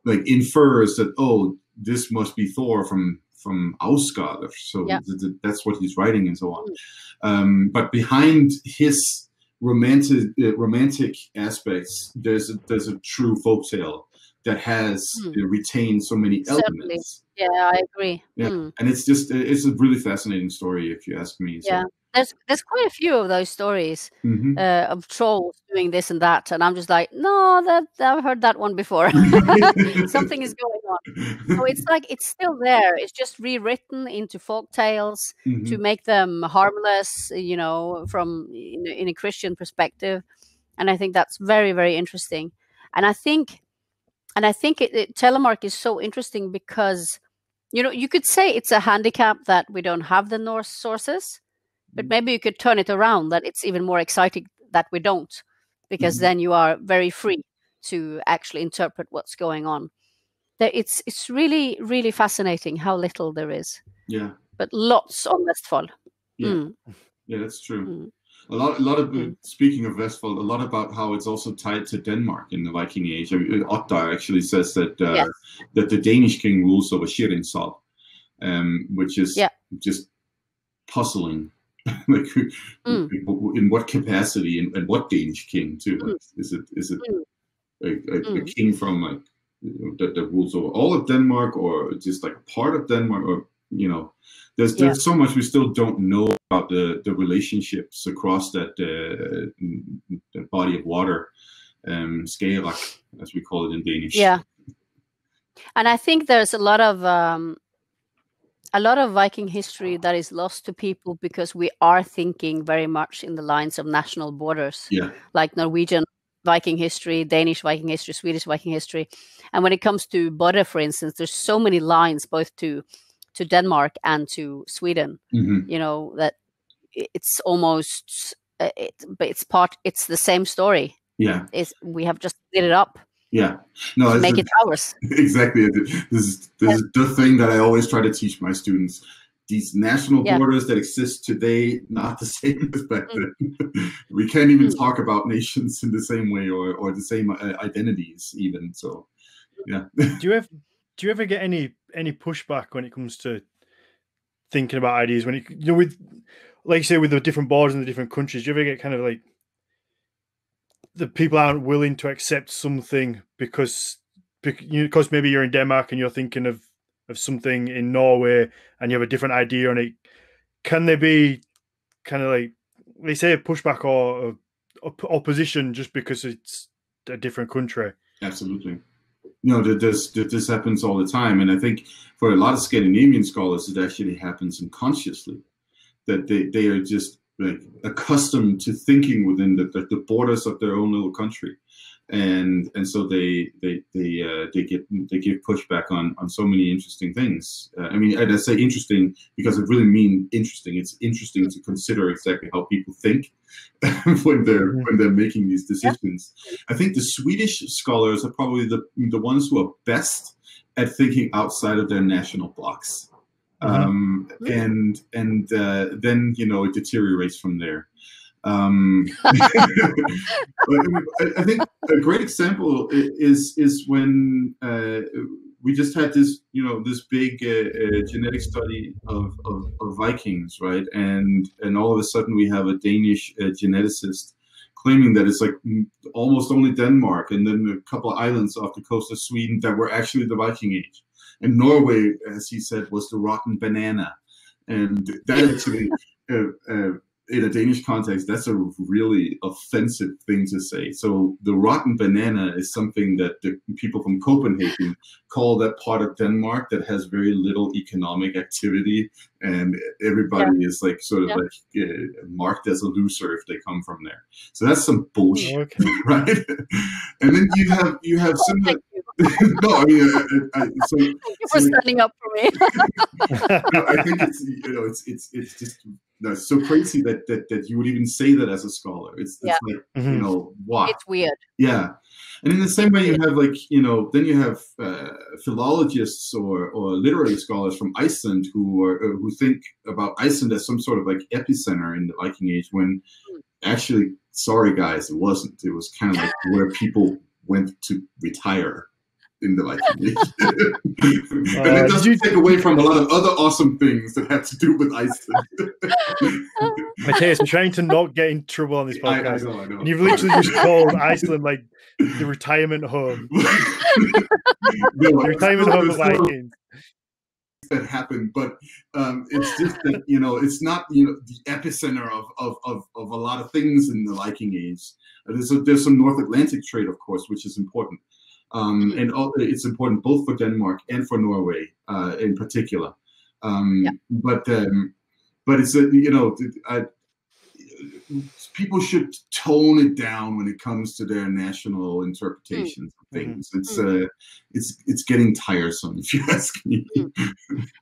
like infers that, oh, this must be Thor from Ausgard, so that's what he's writing and so on. But behind his romantic aspects, there's a true folktale that has retained so many elements. Yeah, I agree. And it's a really fascinating story, if you ask me. So. Yeah, there's quite a few of those stories of trolls doing this and that, and I'm just like, no, I've heard that one before. Something is going on. So it's like it's still there. It's just rewritten into folk tales to make them harmless, from in a Christian perspective, and I think that's very, very interesting. And I think Telemark is so interesting because, you could say it's a handicap that we don't have the Norse sources, but maybe you could turn it around, that it's even more exciting that we don't, because then you are very free to actually interpret what's going on. It's really, really fascinating how little there is. Yeah. But lots on Vestfold. Yeah. Yeah, that's true. A lot of speaking of Vestfold, a lot about how it's also tied to Denmark in the Viking Age. I mean, Ottar actually says that that the Danish king rules over Shirinsal, which is just puzzling. Like, in what capacity, and what Danish king too? Is it a king from like that rules over all of Denmark, or just like a part of Denmark, or there's so much we still don't know about the relationships across that body of water, Skagerrak, as we call it in Danish. Yeah, and I think there's a lot of Viking history that is lost to people because we are thinking very much in the lines of national borders, like Norwegian Viking history, Danish Viking history, Swedish Viking history, and when it comes to Borre, for instance, there's so many lines both to Denmark and to Sweden, that it's almost it's the same story. We have just split it up to make it ours. Exactly. This is the thing that I always try to teach my students. These national borders that exist today, not the same as back then. We can't even talk about nations in the same way, or the same identities even. So Do you ever get any pushback when it comes to thinking about ideas? When with like you say, with the different borders in the different countries, do you ever get kind of like the people aren't willing to accept something because maybe you're in Denmark and you're thinking of something in Norway and you have a different idea on it? Can there be kind of like, they say, a pushback or opposition just because it's a different country? Absolutely. No, this happens all the time, and I think for a lot of Scandinavian scholars, it actually happens unconsciously, that they are just like accustomed to thinking within the borders of their own little country, and so they give pushback on so many interesting things. I mean, I say interesting because it really means interesting. It's interesting to consider exactly how people think when they're making these decisions. Yeah. I think the Swedish scholars are probably the ones who are best at thinking outside of their national blocks. And then it deteriorates from there. But I think a great example is when we just had this this big genetic study of Vikings, right? And all of a sudden we have a Danish geneticist claiming that it's like almost only Denmark and then a couple of islands off the coast of Sweden that were actually the Viking Age. And Norway, as he said, was the rotten banana. And that actually, in a Danish context, that's a really offensive thing to say. So the rotten banana is something that the people from Copenhagen call that part of Denmark that has very little economic activity, and everybody is like sort of like marked as a loser if they come from there. So that's some bullshit, right? And then you have similar. No, I mean, so, thank you for standing up for me. I think it's just so crazy that you would even say that as a scholar. It's like why? It's weird. Yeah, and in the same way you have like then you have philologists or literary scholars from Iceland who think about Iceland as some sort of like epicenter in the Viking Age, when actually, sorry guys, it wasn't. It was kind of like where people went to retire in the Viking Age. And it doesn't take away from a lot of other awesome things that have to do with Iceland. Mathias, I'm trying to not get in trouble on this podcast. I know. And you've literally just called Iceland like the retirement home. The retirement home of Vikings. That happened, but it's just that it's not the epicenter of a lot of things in the Viking Age. There's some North Atlantic trade, of course, which is important. And it's important both for Denmark and for Norway in particular. But it's people should tone it down when it comes to their national interpretations of things. It's getting tiresome, if you ask me.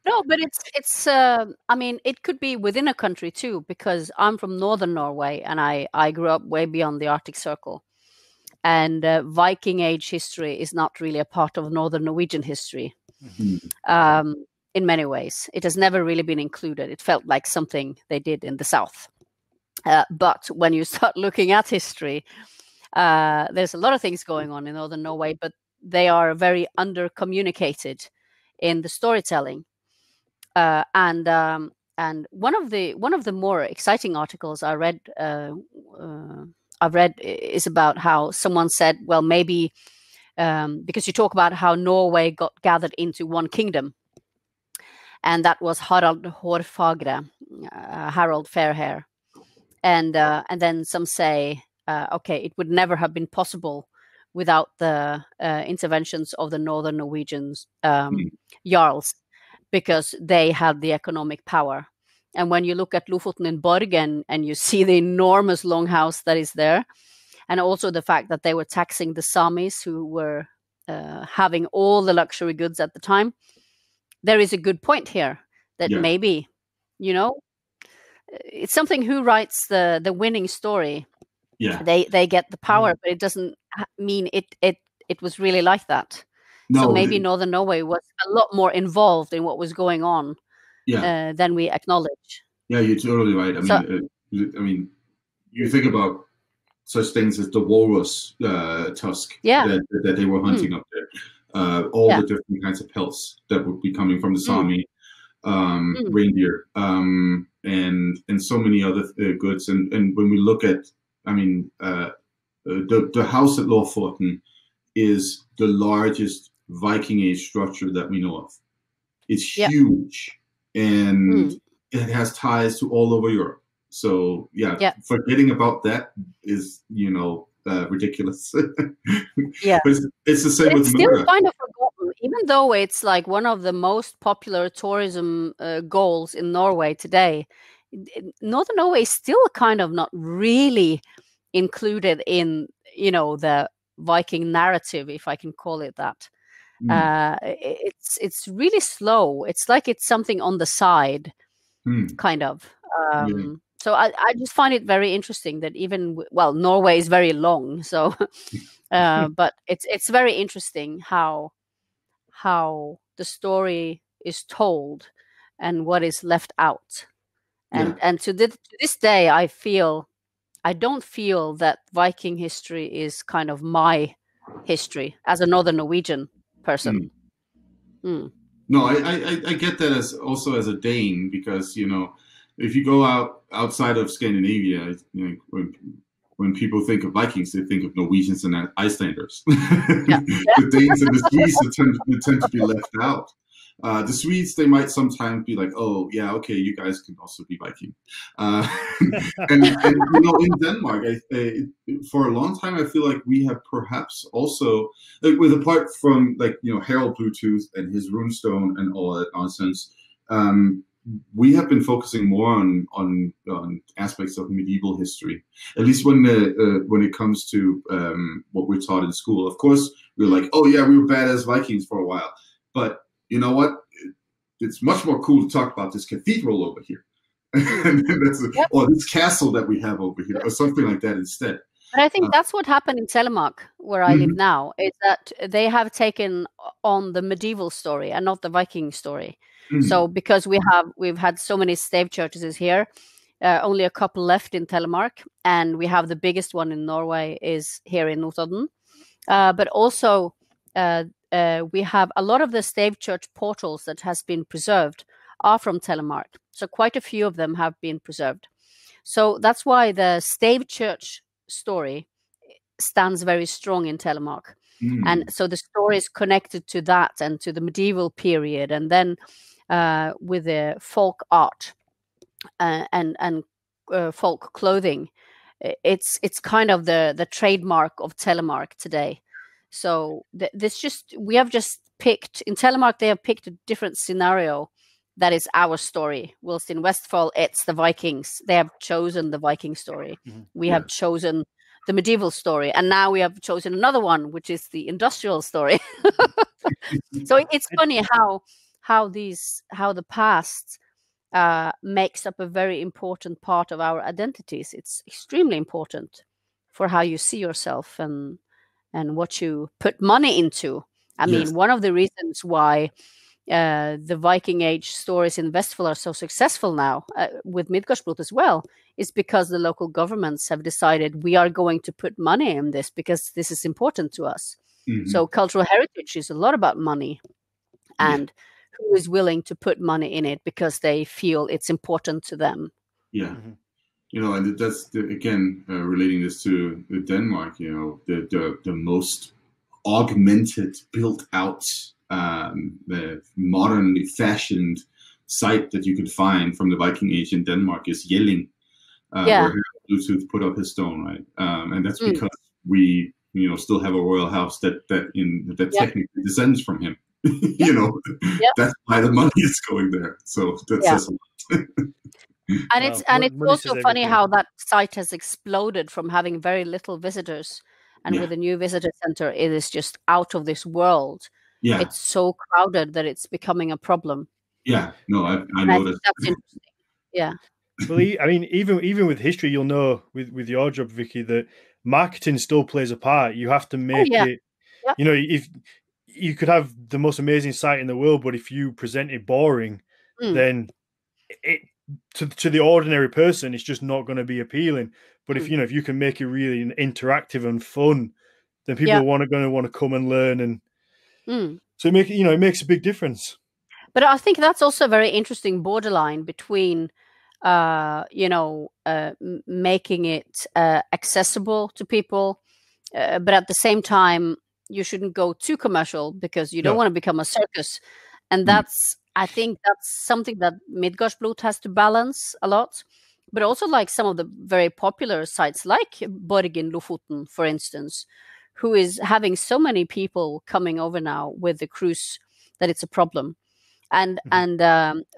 No, but it's I mean, it could be within a country too, because I'm from northern Norway and I grew up way beyond the Arctic Circle. And Viking Age history is not really a part of Northern Norwegian history. In many ways. It has never really been included. It felt like something they did in the south. But when you start looking at history, there's a lot of things going on in Northern Norway, but they are very under-communicated in the storytelling. And one of the more exciting articles I've read is about how someone said, well, maybe because you talk about how Norway got gathered into one kingdom, and that was Harald Hårfagre, Harold Fairhair, and then some say, okay, it would never have been possible without the interventions of the Northern Norwegians jarls, because they had the economic power. And when you look at Lofoten and Borgen and you see the enormous longhouse that is there, and also the fact that they were taxing the Samis who were having all the luxury goods at the time, there is a good point here that maybe, it's something who writes the winning story. Yeah, they get the power, but it doesn't mean it was really like that. No, so maybe Northern Norway was a lot more involved in what was going on. Than we acknowledge. Yeah, you're totally right. I mean, you think about such things as the walrus tusk that they were hunting up there, all the different kinds of pelts that would be coming from the Sami, reindeer, and so many other goods. And when we look at, I mean, the house at Lofoten is the largest Viking Age structure that we know of. It's huge, and it has ties to all over Europe. So forgetting about that is, ridiculous. Yeah, but it's the same with still murder. kind of forgotten, even though it's like one of the most popular tourism goals in Norway today. Northern Norway is still kind of not really included in, the Viking narrative, if I can call it that. It's really slow. It's like it's something on the side, kind of. So I just find it very interesting that even Norway is very long, so but it's very interesting how the story is told and what is left out. And to this day, I don't feel that Viking history is kind of my history as a Northern Norwegian person. No, I get that as a Dane, because if you go outside of Scandinavia, when people think of Vikings, they think of Norwegians and Icelanders. The Danes and the Swedes tend to be left out. The Swedes, they might sometimes be like, oh, yeah, okay, you guys can also be Viking. And in Denmark, for a long time, I feel like we have perhaps also, with apart from Harald Bluetooth and his runestone and all that nonsense, we have been focusing more on aspects of medieval history, at least when it comes to what we're taught in school. Of course, we're like, oh yeah, we were badass Vikings for a while, but you know what? It's much more cool to talk about this cathedral over here, or this castle that we have over here, or something like that instead. But I think that's what happened in Telemark, where I live now, is that they have taken on the medieval story and not the Viking story. So because we've had so many stave churches here, only a couple left in Telemark, and we have the biggest one in Norway is here in Notodden. But also we have a lot of the stave church portals that has been preserved are from Telemark. So quite a few of them have been preserved. So that's why the stave church story stands very strong in Telemark. And so the story is connected to that and to the medieval period, and then with the folk art and folk clothing, it's kind of the trademark of Telemark today. So we have just picked in Telemark, they have picked a different scenario that is our story, whilst in Westfold it's the Vikings. They have chosen the Viking story. We have chosen the medieval story, and now we have chosen another one, which is the industrial story. So it's funny how the past makes up a very important part of our identities. It's extremely important for how you see yourself and what you put money into. I mean, one of the reasons why the Viking Age stories in Vestfold are so successful now, with Midgardsblot as well, is because the local governments have decided we are going to put money in this because this is important to us. So cultural heritage is a lot about money, and who is willing to put money in it because they feel it's important to them. And that's again relating this to Denmark. The most augmented, built out, the modernly fashioned site that you could find from the Viking Age in Denmark is Jelling, where Bluetooth put up his stone, right? And that's because we, still have a royal house that technically descends from him. That's why the money is going there. So that says a lot. And it's also funny how that site has exploded from having very little visitors, and with a new visitor center, it is just out of this world. It's so crowded that it's becoming a problem. I noticed. That's interesting. Well, I mean, even with history, you'll know with your job, Vicky, that marketing still plays a part. You have to make it. If you could have the most amazing site in the world, but if you present it boring, then it to the ordinary person, it's just not going to be appealing. But if you can make it really interactive and fun, then people going to want to come and learn, and so it makes a big difference. But I think that's also a very interesting borderline between, making it accessible to people, but at the same time, you shouldn't go too commercial because you don't No. want to become a circus. And I think that's something that Midgardsblot has to balance a lot. But also like some of the very popular sites like Borge Lofoten, for instance, who is having so many people coming over now with the cruise that it's a problem. And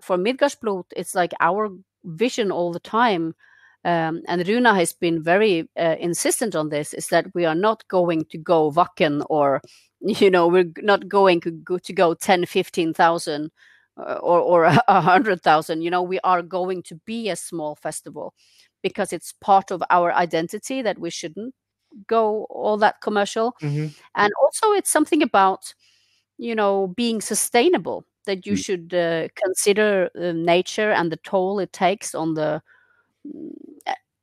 for Midgardsblot, it's like our vision all the time, and Runa has been very insistent on this, is that we are not going to go Wacken, or we're not going to go 10, 15,000 or 100,000. We are going to be a small festival because it's part of our identity that we shouldn't go all that commercial. And also it's something about being sustainable, that you should consider nature and the toll it takes on the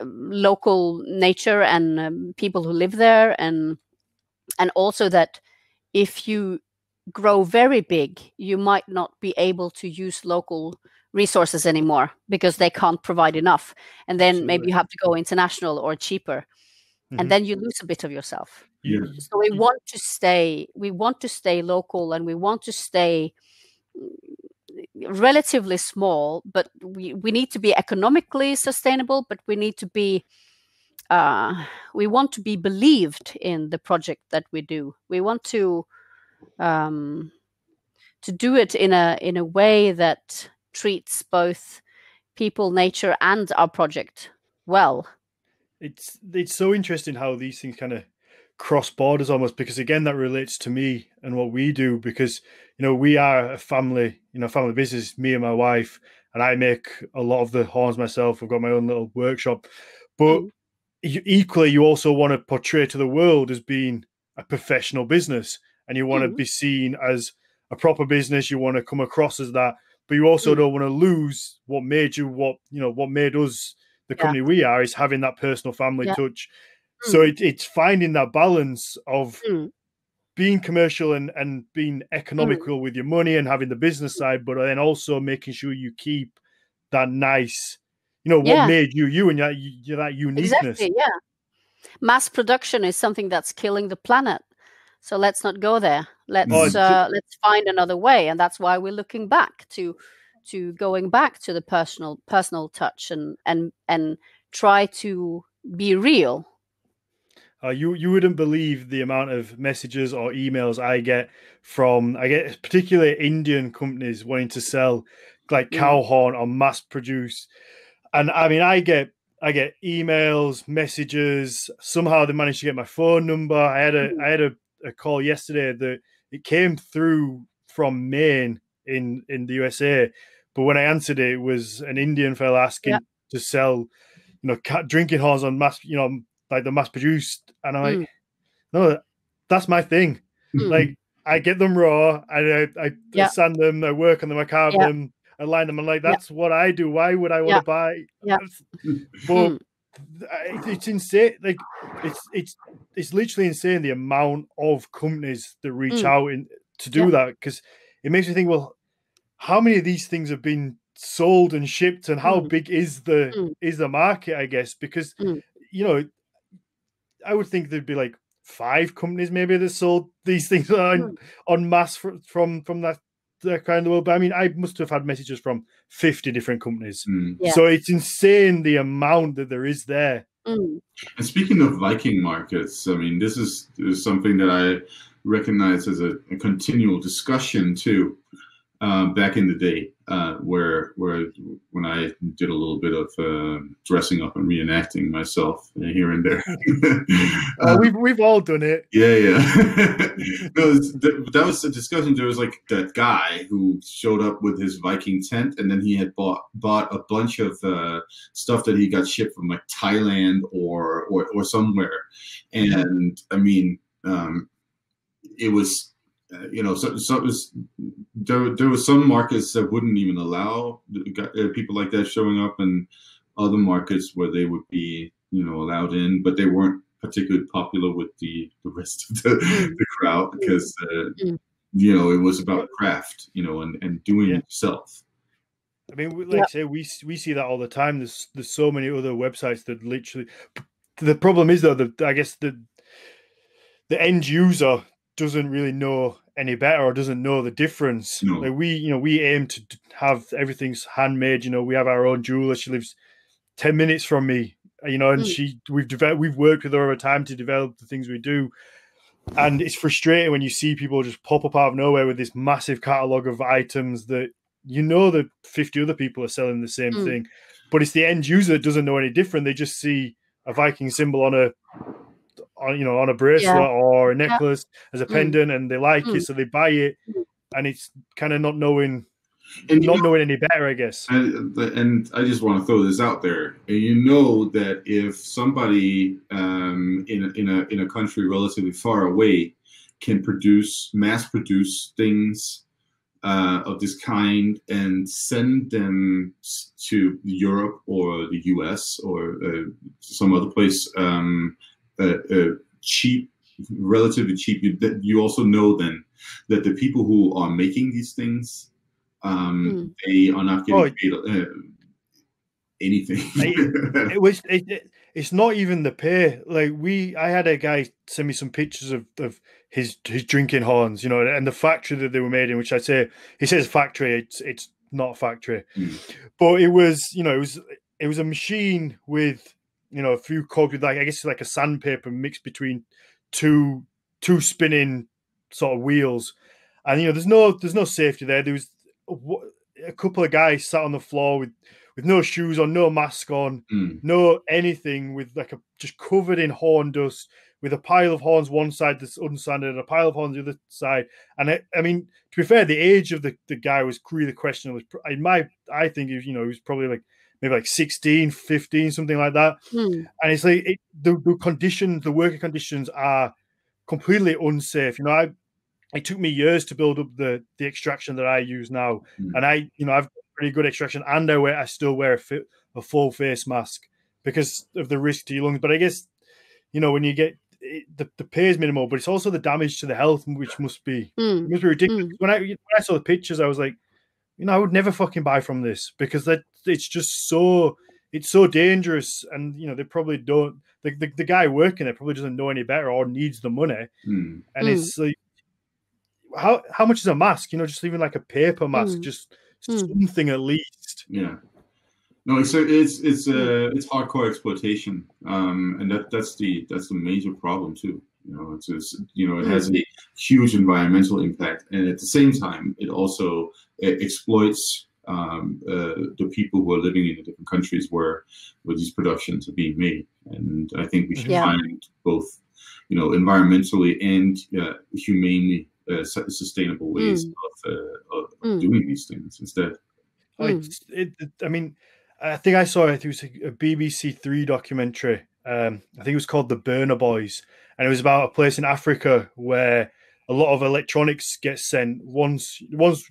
local nature and people who live there, and also that if you grow very big, you might not be able to use local resources anymore because they can't provide enough, and then maybe you have to go international or cheaper, and then you lose a bit of yourself. So we want to stay local, and we want to stay relatively small, but we need to be economically sustainable, but we need to be we want to be believed in the project that we do. We want to do it in a way that treats both people, nature, and our project well. It's so interesting how these things kind of cross borders almost, because again that relates to me and what we do, because we are a family business, me and my wife, and I make a lot of the horns myself. I've got my own little workshop, but equally you also want to portray to the world as being a professional business, and you want to be seen as a proper business. You want to come across as that, but you also don't want to lose what made you what made us the company we are, is having that personal family touch. So it's finding that balance of being commercial and being economical with your money and having the business side, but then also making sure you keep that nice, what made you and that uniqueness. Exactly, yeah. Mass production is something that's killing the planet. So let's not go there. Let's find another way. And that's why we're looking back to going back to the personal touch and try to be real. You wouldn't believe the amount of messages or emails I get particularly Indian companies wanting to sell like cow horn or mass produce. And I mean, I get emails, messages. Somehow they managed to get my phone number. I had a call yesterday that it came through from Maine in the USA, but when I answered it, it was an Indian fella asking to sell, drinking horns on mass, like the mass produced, and I'm like, no, that's my thing. Like I get them raw, I sand them, I work on them, I carve them, I line them, and like that's what I do. Why would I want to buy? But it's insane. Like it's literally insane the amount of companies that reach out to do that, because it makes me think, well, how many of these things have been sold and shipped, and how big is the market? I guess because I would think there'd be like 5 companies maybe that sold these things on mass from that kind of world. But I mean, I must have had messages from 50 different companies. So it's insane the amount that there is there. And speaking of Viking markets, I mean, this is something that I recognize as a continual discussion too. Back in the day, where when I did a little bit of dressing up and reenacting myself here and there. We've all done it. Yeah. No, that was a discussion. There was like that guy who showed up with his Viking tent, and then he had bought a bunch of stuff that he got shipped from like Thailand or somewhere, and I mean, it was. So there were some markets that wouldn't even allow people like that showing up, and other markets where they would be, allowed in, but they weren't particularly popular with the rest of the crowd because it was about craft, and doing it yourself. I mean, like I say, we see that all the time. There's so many other websites that literally. The problem is though, I guess the end user doesn't really know any better or doesn't know the difference. No. Like we aim to have everything's handmade. We have our own jeweler. She lives 10 minutes from me. And we've worked with her over time to develop the things we do. And it's frustrating when you see people just pop up out of nowhere with this massive catalog of items that that 50 other people are selling the same thing, but it's the end user that doesn't know any different. They just see a Viking symbol on a bracelet or a necklace as a pendant, and they like it, so they buy it, and it's kind of not knowing any better, I guess. And I just want to throw this out there. That if somebody in a country relatively far away can mass produce things of this kind and send them to Europe or the US or some other place cheap, relatively cheap, you also know then that the people who are making these things, they are not getting paid anything. It's not even the pay. Like I had a guy send me some pictures of his drinking horns, and the factory that they were made in, which he says factory, it's not a factory, but it was a machine with a few cogs with I guess like a sandpaper mixed between two spinning sort of wheels, and there's no safety there. There was a couple of guys sat on the floor with no shoes on, no mask on, no anything, with just covered in horn dust, with a pile of horns one side that's unsanded and a pile of horns the other side. And I mean, to be fair, the age of the guy was really questionable. I think he was probably maybe 16, 15, something like that. And it's like the conditions, the working conditions are completely unsafe. It took me years to build up the extraction that I use now, and I've got pretty good extraction, and I still wear a full face mask because of the risk to your lungs. But I guess when you get the pay is minimal, but it's also the damage to the health, which must be ridiculous. When I saw the pictures, I was like, I would never fucking buy from this because it's just so dangerous, and they probably don't. The guy working there probably doesn't know any better or needs the money, and it's like. How much is a mask? Just even like a paper mask, just something at least. Yeah. No, it's hardcore exploitation, and that's the major problem too. It has a huge environmental impact, and at the same time, it also exploits the people who are living in the different countries where these productions are being made. And I think we should find both, environmentally and humanely sustainable ways of doing these things instead. I mean, I think I saw it was a BBC Three documentary. I think it was called The Burner Boys, and it was about a place in Africa where a lot of electronics get sent. Once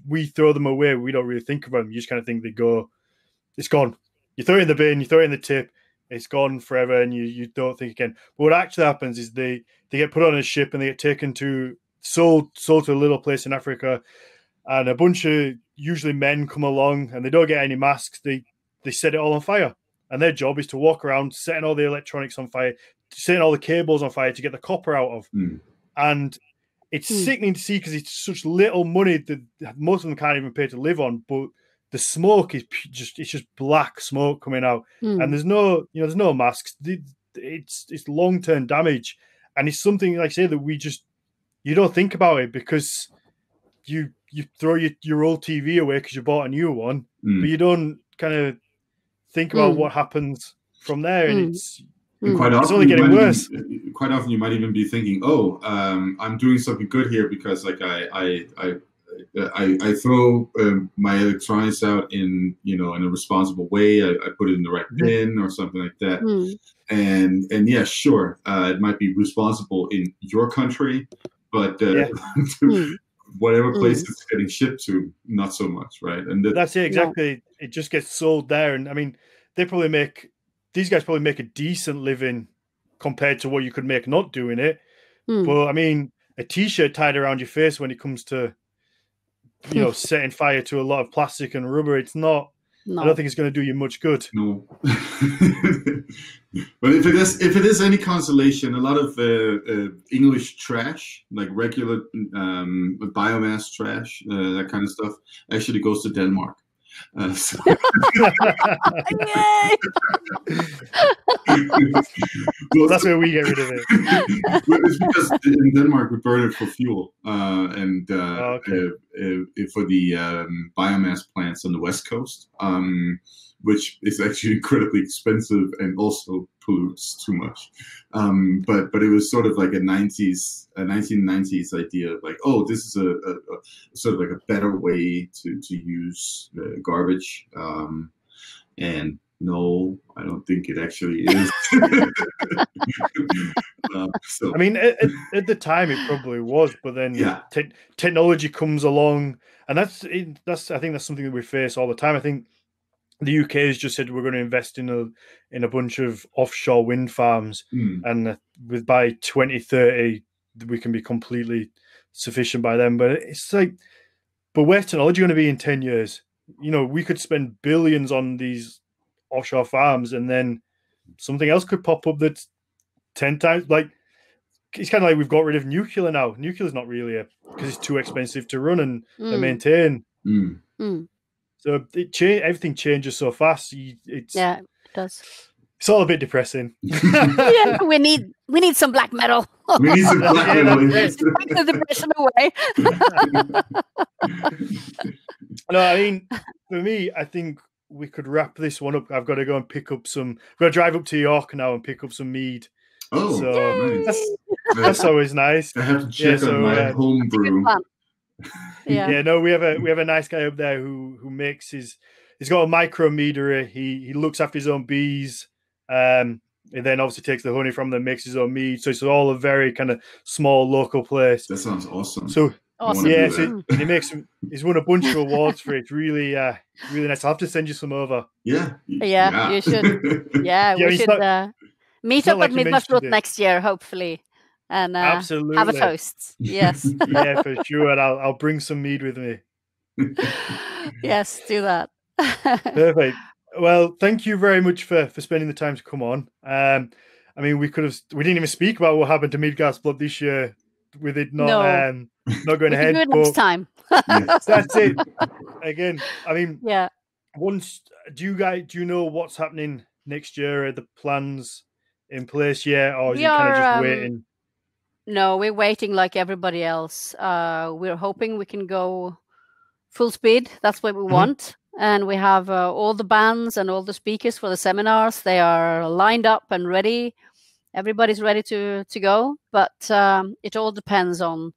we throw them away, we don't really think of them. You just kind of think it's gone. You throw it in the bin, you throw it in the tip, it's gone forever, and you don't think again. But what actually happens is they get put on a ship and they get taken to sold to a little place in Africa, and a bunch of usually men come along and they don't get any masks. They set it all on fire, and their job is to walk around setting all the electronics on fire, setting all the cables on fire to get the copper out of. And it's sickening to see because it's such little money that most of them can't even pay to live on. But the smoke is just black smoke coming out, and there's no masks. It's long-term damage, and it's something like I say that you don't think about it because you throw your old TV away because you bought a new one, but you don't kind of think about what happens from there, and it's only getting worse. Quite often, you might even be thinking, "Oh, I'm doing something good here because I throw my electronics out in a responsible way. I put it in the right bin or something like that." And yeah, sure, it might be responsible in your country, but whatever place it's getting shipped to, not so much, right? And that's it exactly. It just gets sold there, and I mean, these guys probably make a decent living compared to what you could make not doing it. But I mean, a t-shirt tied around your face when it comes to setting fire to a lot of plastic and rubber. It's not. No. I don't think it's going to do you much good. No. But if it is any consolation, a lot of English trash, like regular biomass trash, that kind of stuff, actually goes to Denmark. So. Yay! Well, that's where we get rid of it. It's because in Denmark we burn it for fuel, and for the biomass plants on the west coast, which is actually incredibly expensive and also pollutes too much. But it was sort of like a 1990s idea of like, oh, this is a sort of like a better way to use garbage. And no, I don't think it actually is. So. I mean, at the time it probably was, but then technology comes along, and that's I think that's something that we face all the time. I think the UK has just said we're going to invest in a bunch of offshore wind farms, and by 2030 we can be completely sufficient by then. But it's like, but where's technology going to be in 10 years? We could spend billions on these offshore farms, and then something else could pop up that's 10 times. Like, it's kind of like we've got rid of nuclear now. Nuclear is not really because it's too expensive to run and maintain. So everything changes so fast. It does. It's all a bit depressing. Yeah, we need some black metal. We need some black metal. Take the depression away. No, I mean, for me, I think we could wrap this one up. I've got to go and pick up some. I've got to drive up to York now and pick up some mead. Oh, so nice. That's always nice. I have to check on my home brew. Yeah. No, we have a nice guy up there who makes he's got a micrometer. He looks after his own bees. And then obviously takes the honey from them, makes his own mead. So it's all a very kind of small local place. That sounds awesome. So awesome. Yeah, so he's won a bunch of awards for it. It's really really nice. I'll have to send you some over. Yeah, you should. Yeah, we should meet up at Midgardsblot next year, hopefully, and absolutely have a toast. Yes. Yeah, for sure. And I'll bring some mead with me. Yes, do that. Perfect. Well, thank you very much for spending the time to come on. I mean, we didn't even speak about what happened to Midgardsblot this year with it not going ahead. Do it next time. Yes, that's it. Again, I mean, yeah. Do you know what's happening next year? Are the plans in place yet, or are you kind of just waiting? No, we're waiting like everybody else. We're hoping we can go full speed. That's what we want. And we have all the bands and all the speakers for the seminars. They are lined up and ready. Everybody's ready to go. But it all depends on,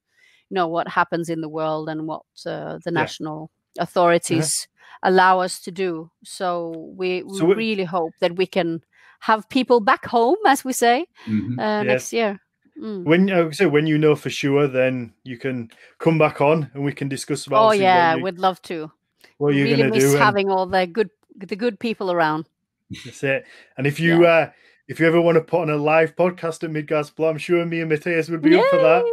what happens in the world and what the national authorities allow us to do. So we really hope that we can have people back home, as we say, next year. When you know for sure, then you can come back on and we can discuss about. Oh yeah, we'd love to. What you're really going to miss do? Having all the good people around. That's it. And if you ever want to put on a live podcast at Midgardsblot, I'm sure me and Matthias would be up for that.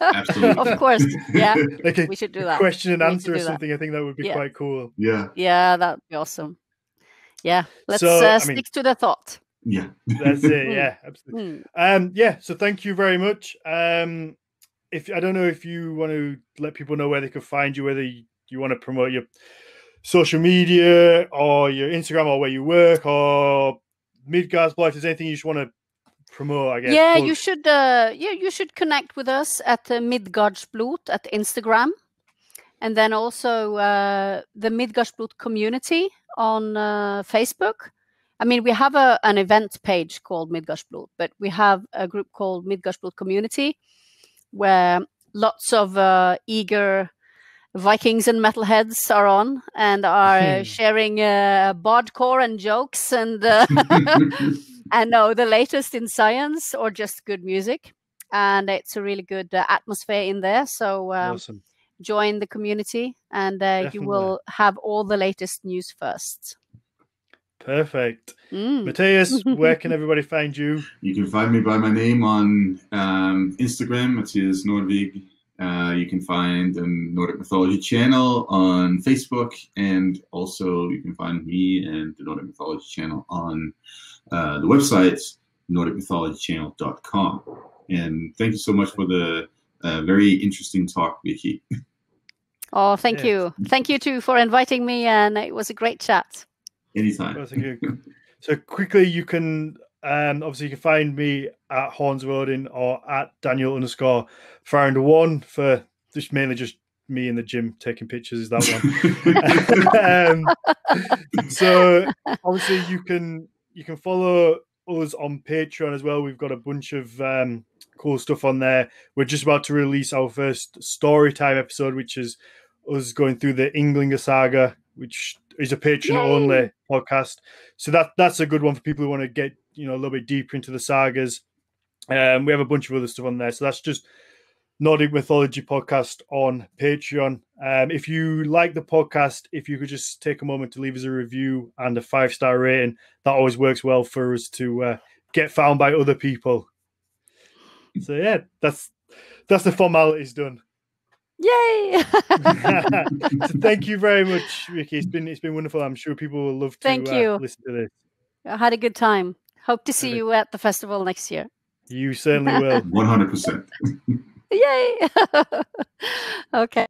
Absolutely, of course. Yeah, like we should do that. Question and answer or something. I think that would be quite cool. Yeah, that'd be awesome. Yeah, let's stick to the thought. Yeah, that's it. Yeah, absolutely. So thank you very much. If I don't know if you want to let people know where they can find you, whether you want to promote your social media or your Instagram or where you work or Midgardsblot, if there's anything you just want to promote, I guess. Yeah, you should. You should connect with us at Midgardsblot at Instagram, and then also the Midgardsblot community on Facebook. I mean, we have an event page called Midgardsblot, but we have a group called Midgardsblot Community, where lots of eager Vikings and metalheads are on and are sharing bardcore and jokes and and the latest in science or just good music. And it's a really good atmosphere in there. So awesome. Join the community and you will have all the latest news first. Perfect. Matthias, where can everybody find you? You can find me by my name on Instagram, Mathias Nordvig. You can find the Nordic Mythology channel on Facebook, and also you can find me and the Nordic Mythology channel on the website nordicmythologychannel.com. And thank you so much for the very interesting talk, Vicky. Oh, thank you. Thank you too for inviting me, and it was a great chat. Anytime. So quickly, you can obviously you can find me at Horns of Odin or at Daniel_Farrand1 for just mainly just me in the gym taking pictures. Is that one? So obviously you can follow us on Patreon as well. We've got a bunch of cool stuff on there. We're just about to release our first story time episode, which is us going through the Englinga saga, which is a Patreon only podcast. So that's a good one for people who want to get a little bit deeper into the sagas. We have a bunch of other stuff on there. So that's just Nordic Mythology Podcast on Patreon. If you like the podcast, if you could just take a moment to leave us a review and a 5-star rating, that always works well for us to get found by other people. So yeah, that's the formalities done. Yay! So thank you very much, Vicky. It's been wonderful. I'm sure people will love to listen to this. I had a good time. Hope to see you at the festival next year. You certainly will. 100%. Yay! Okay.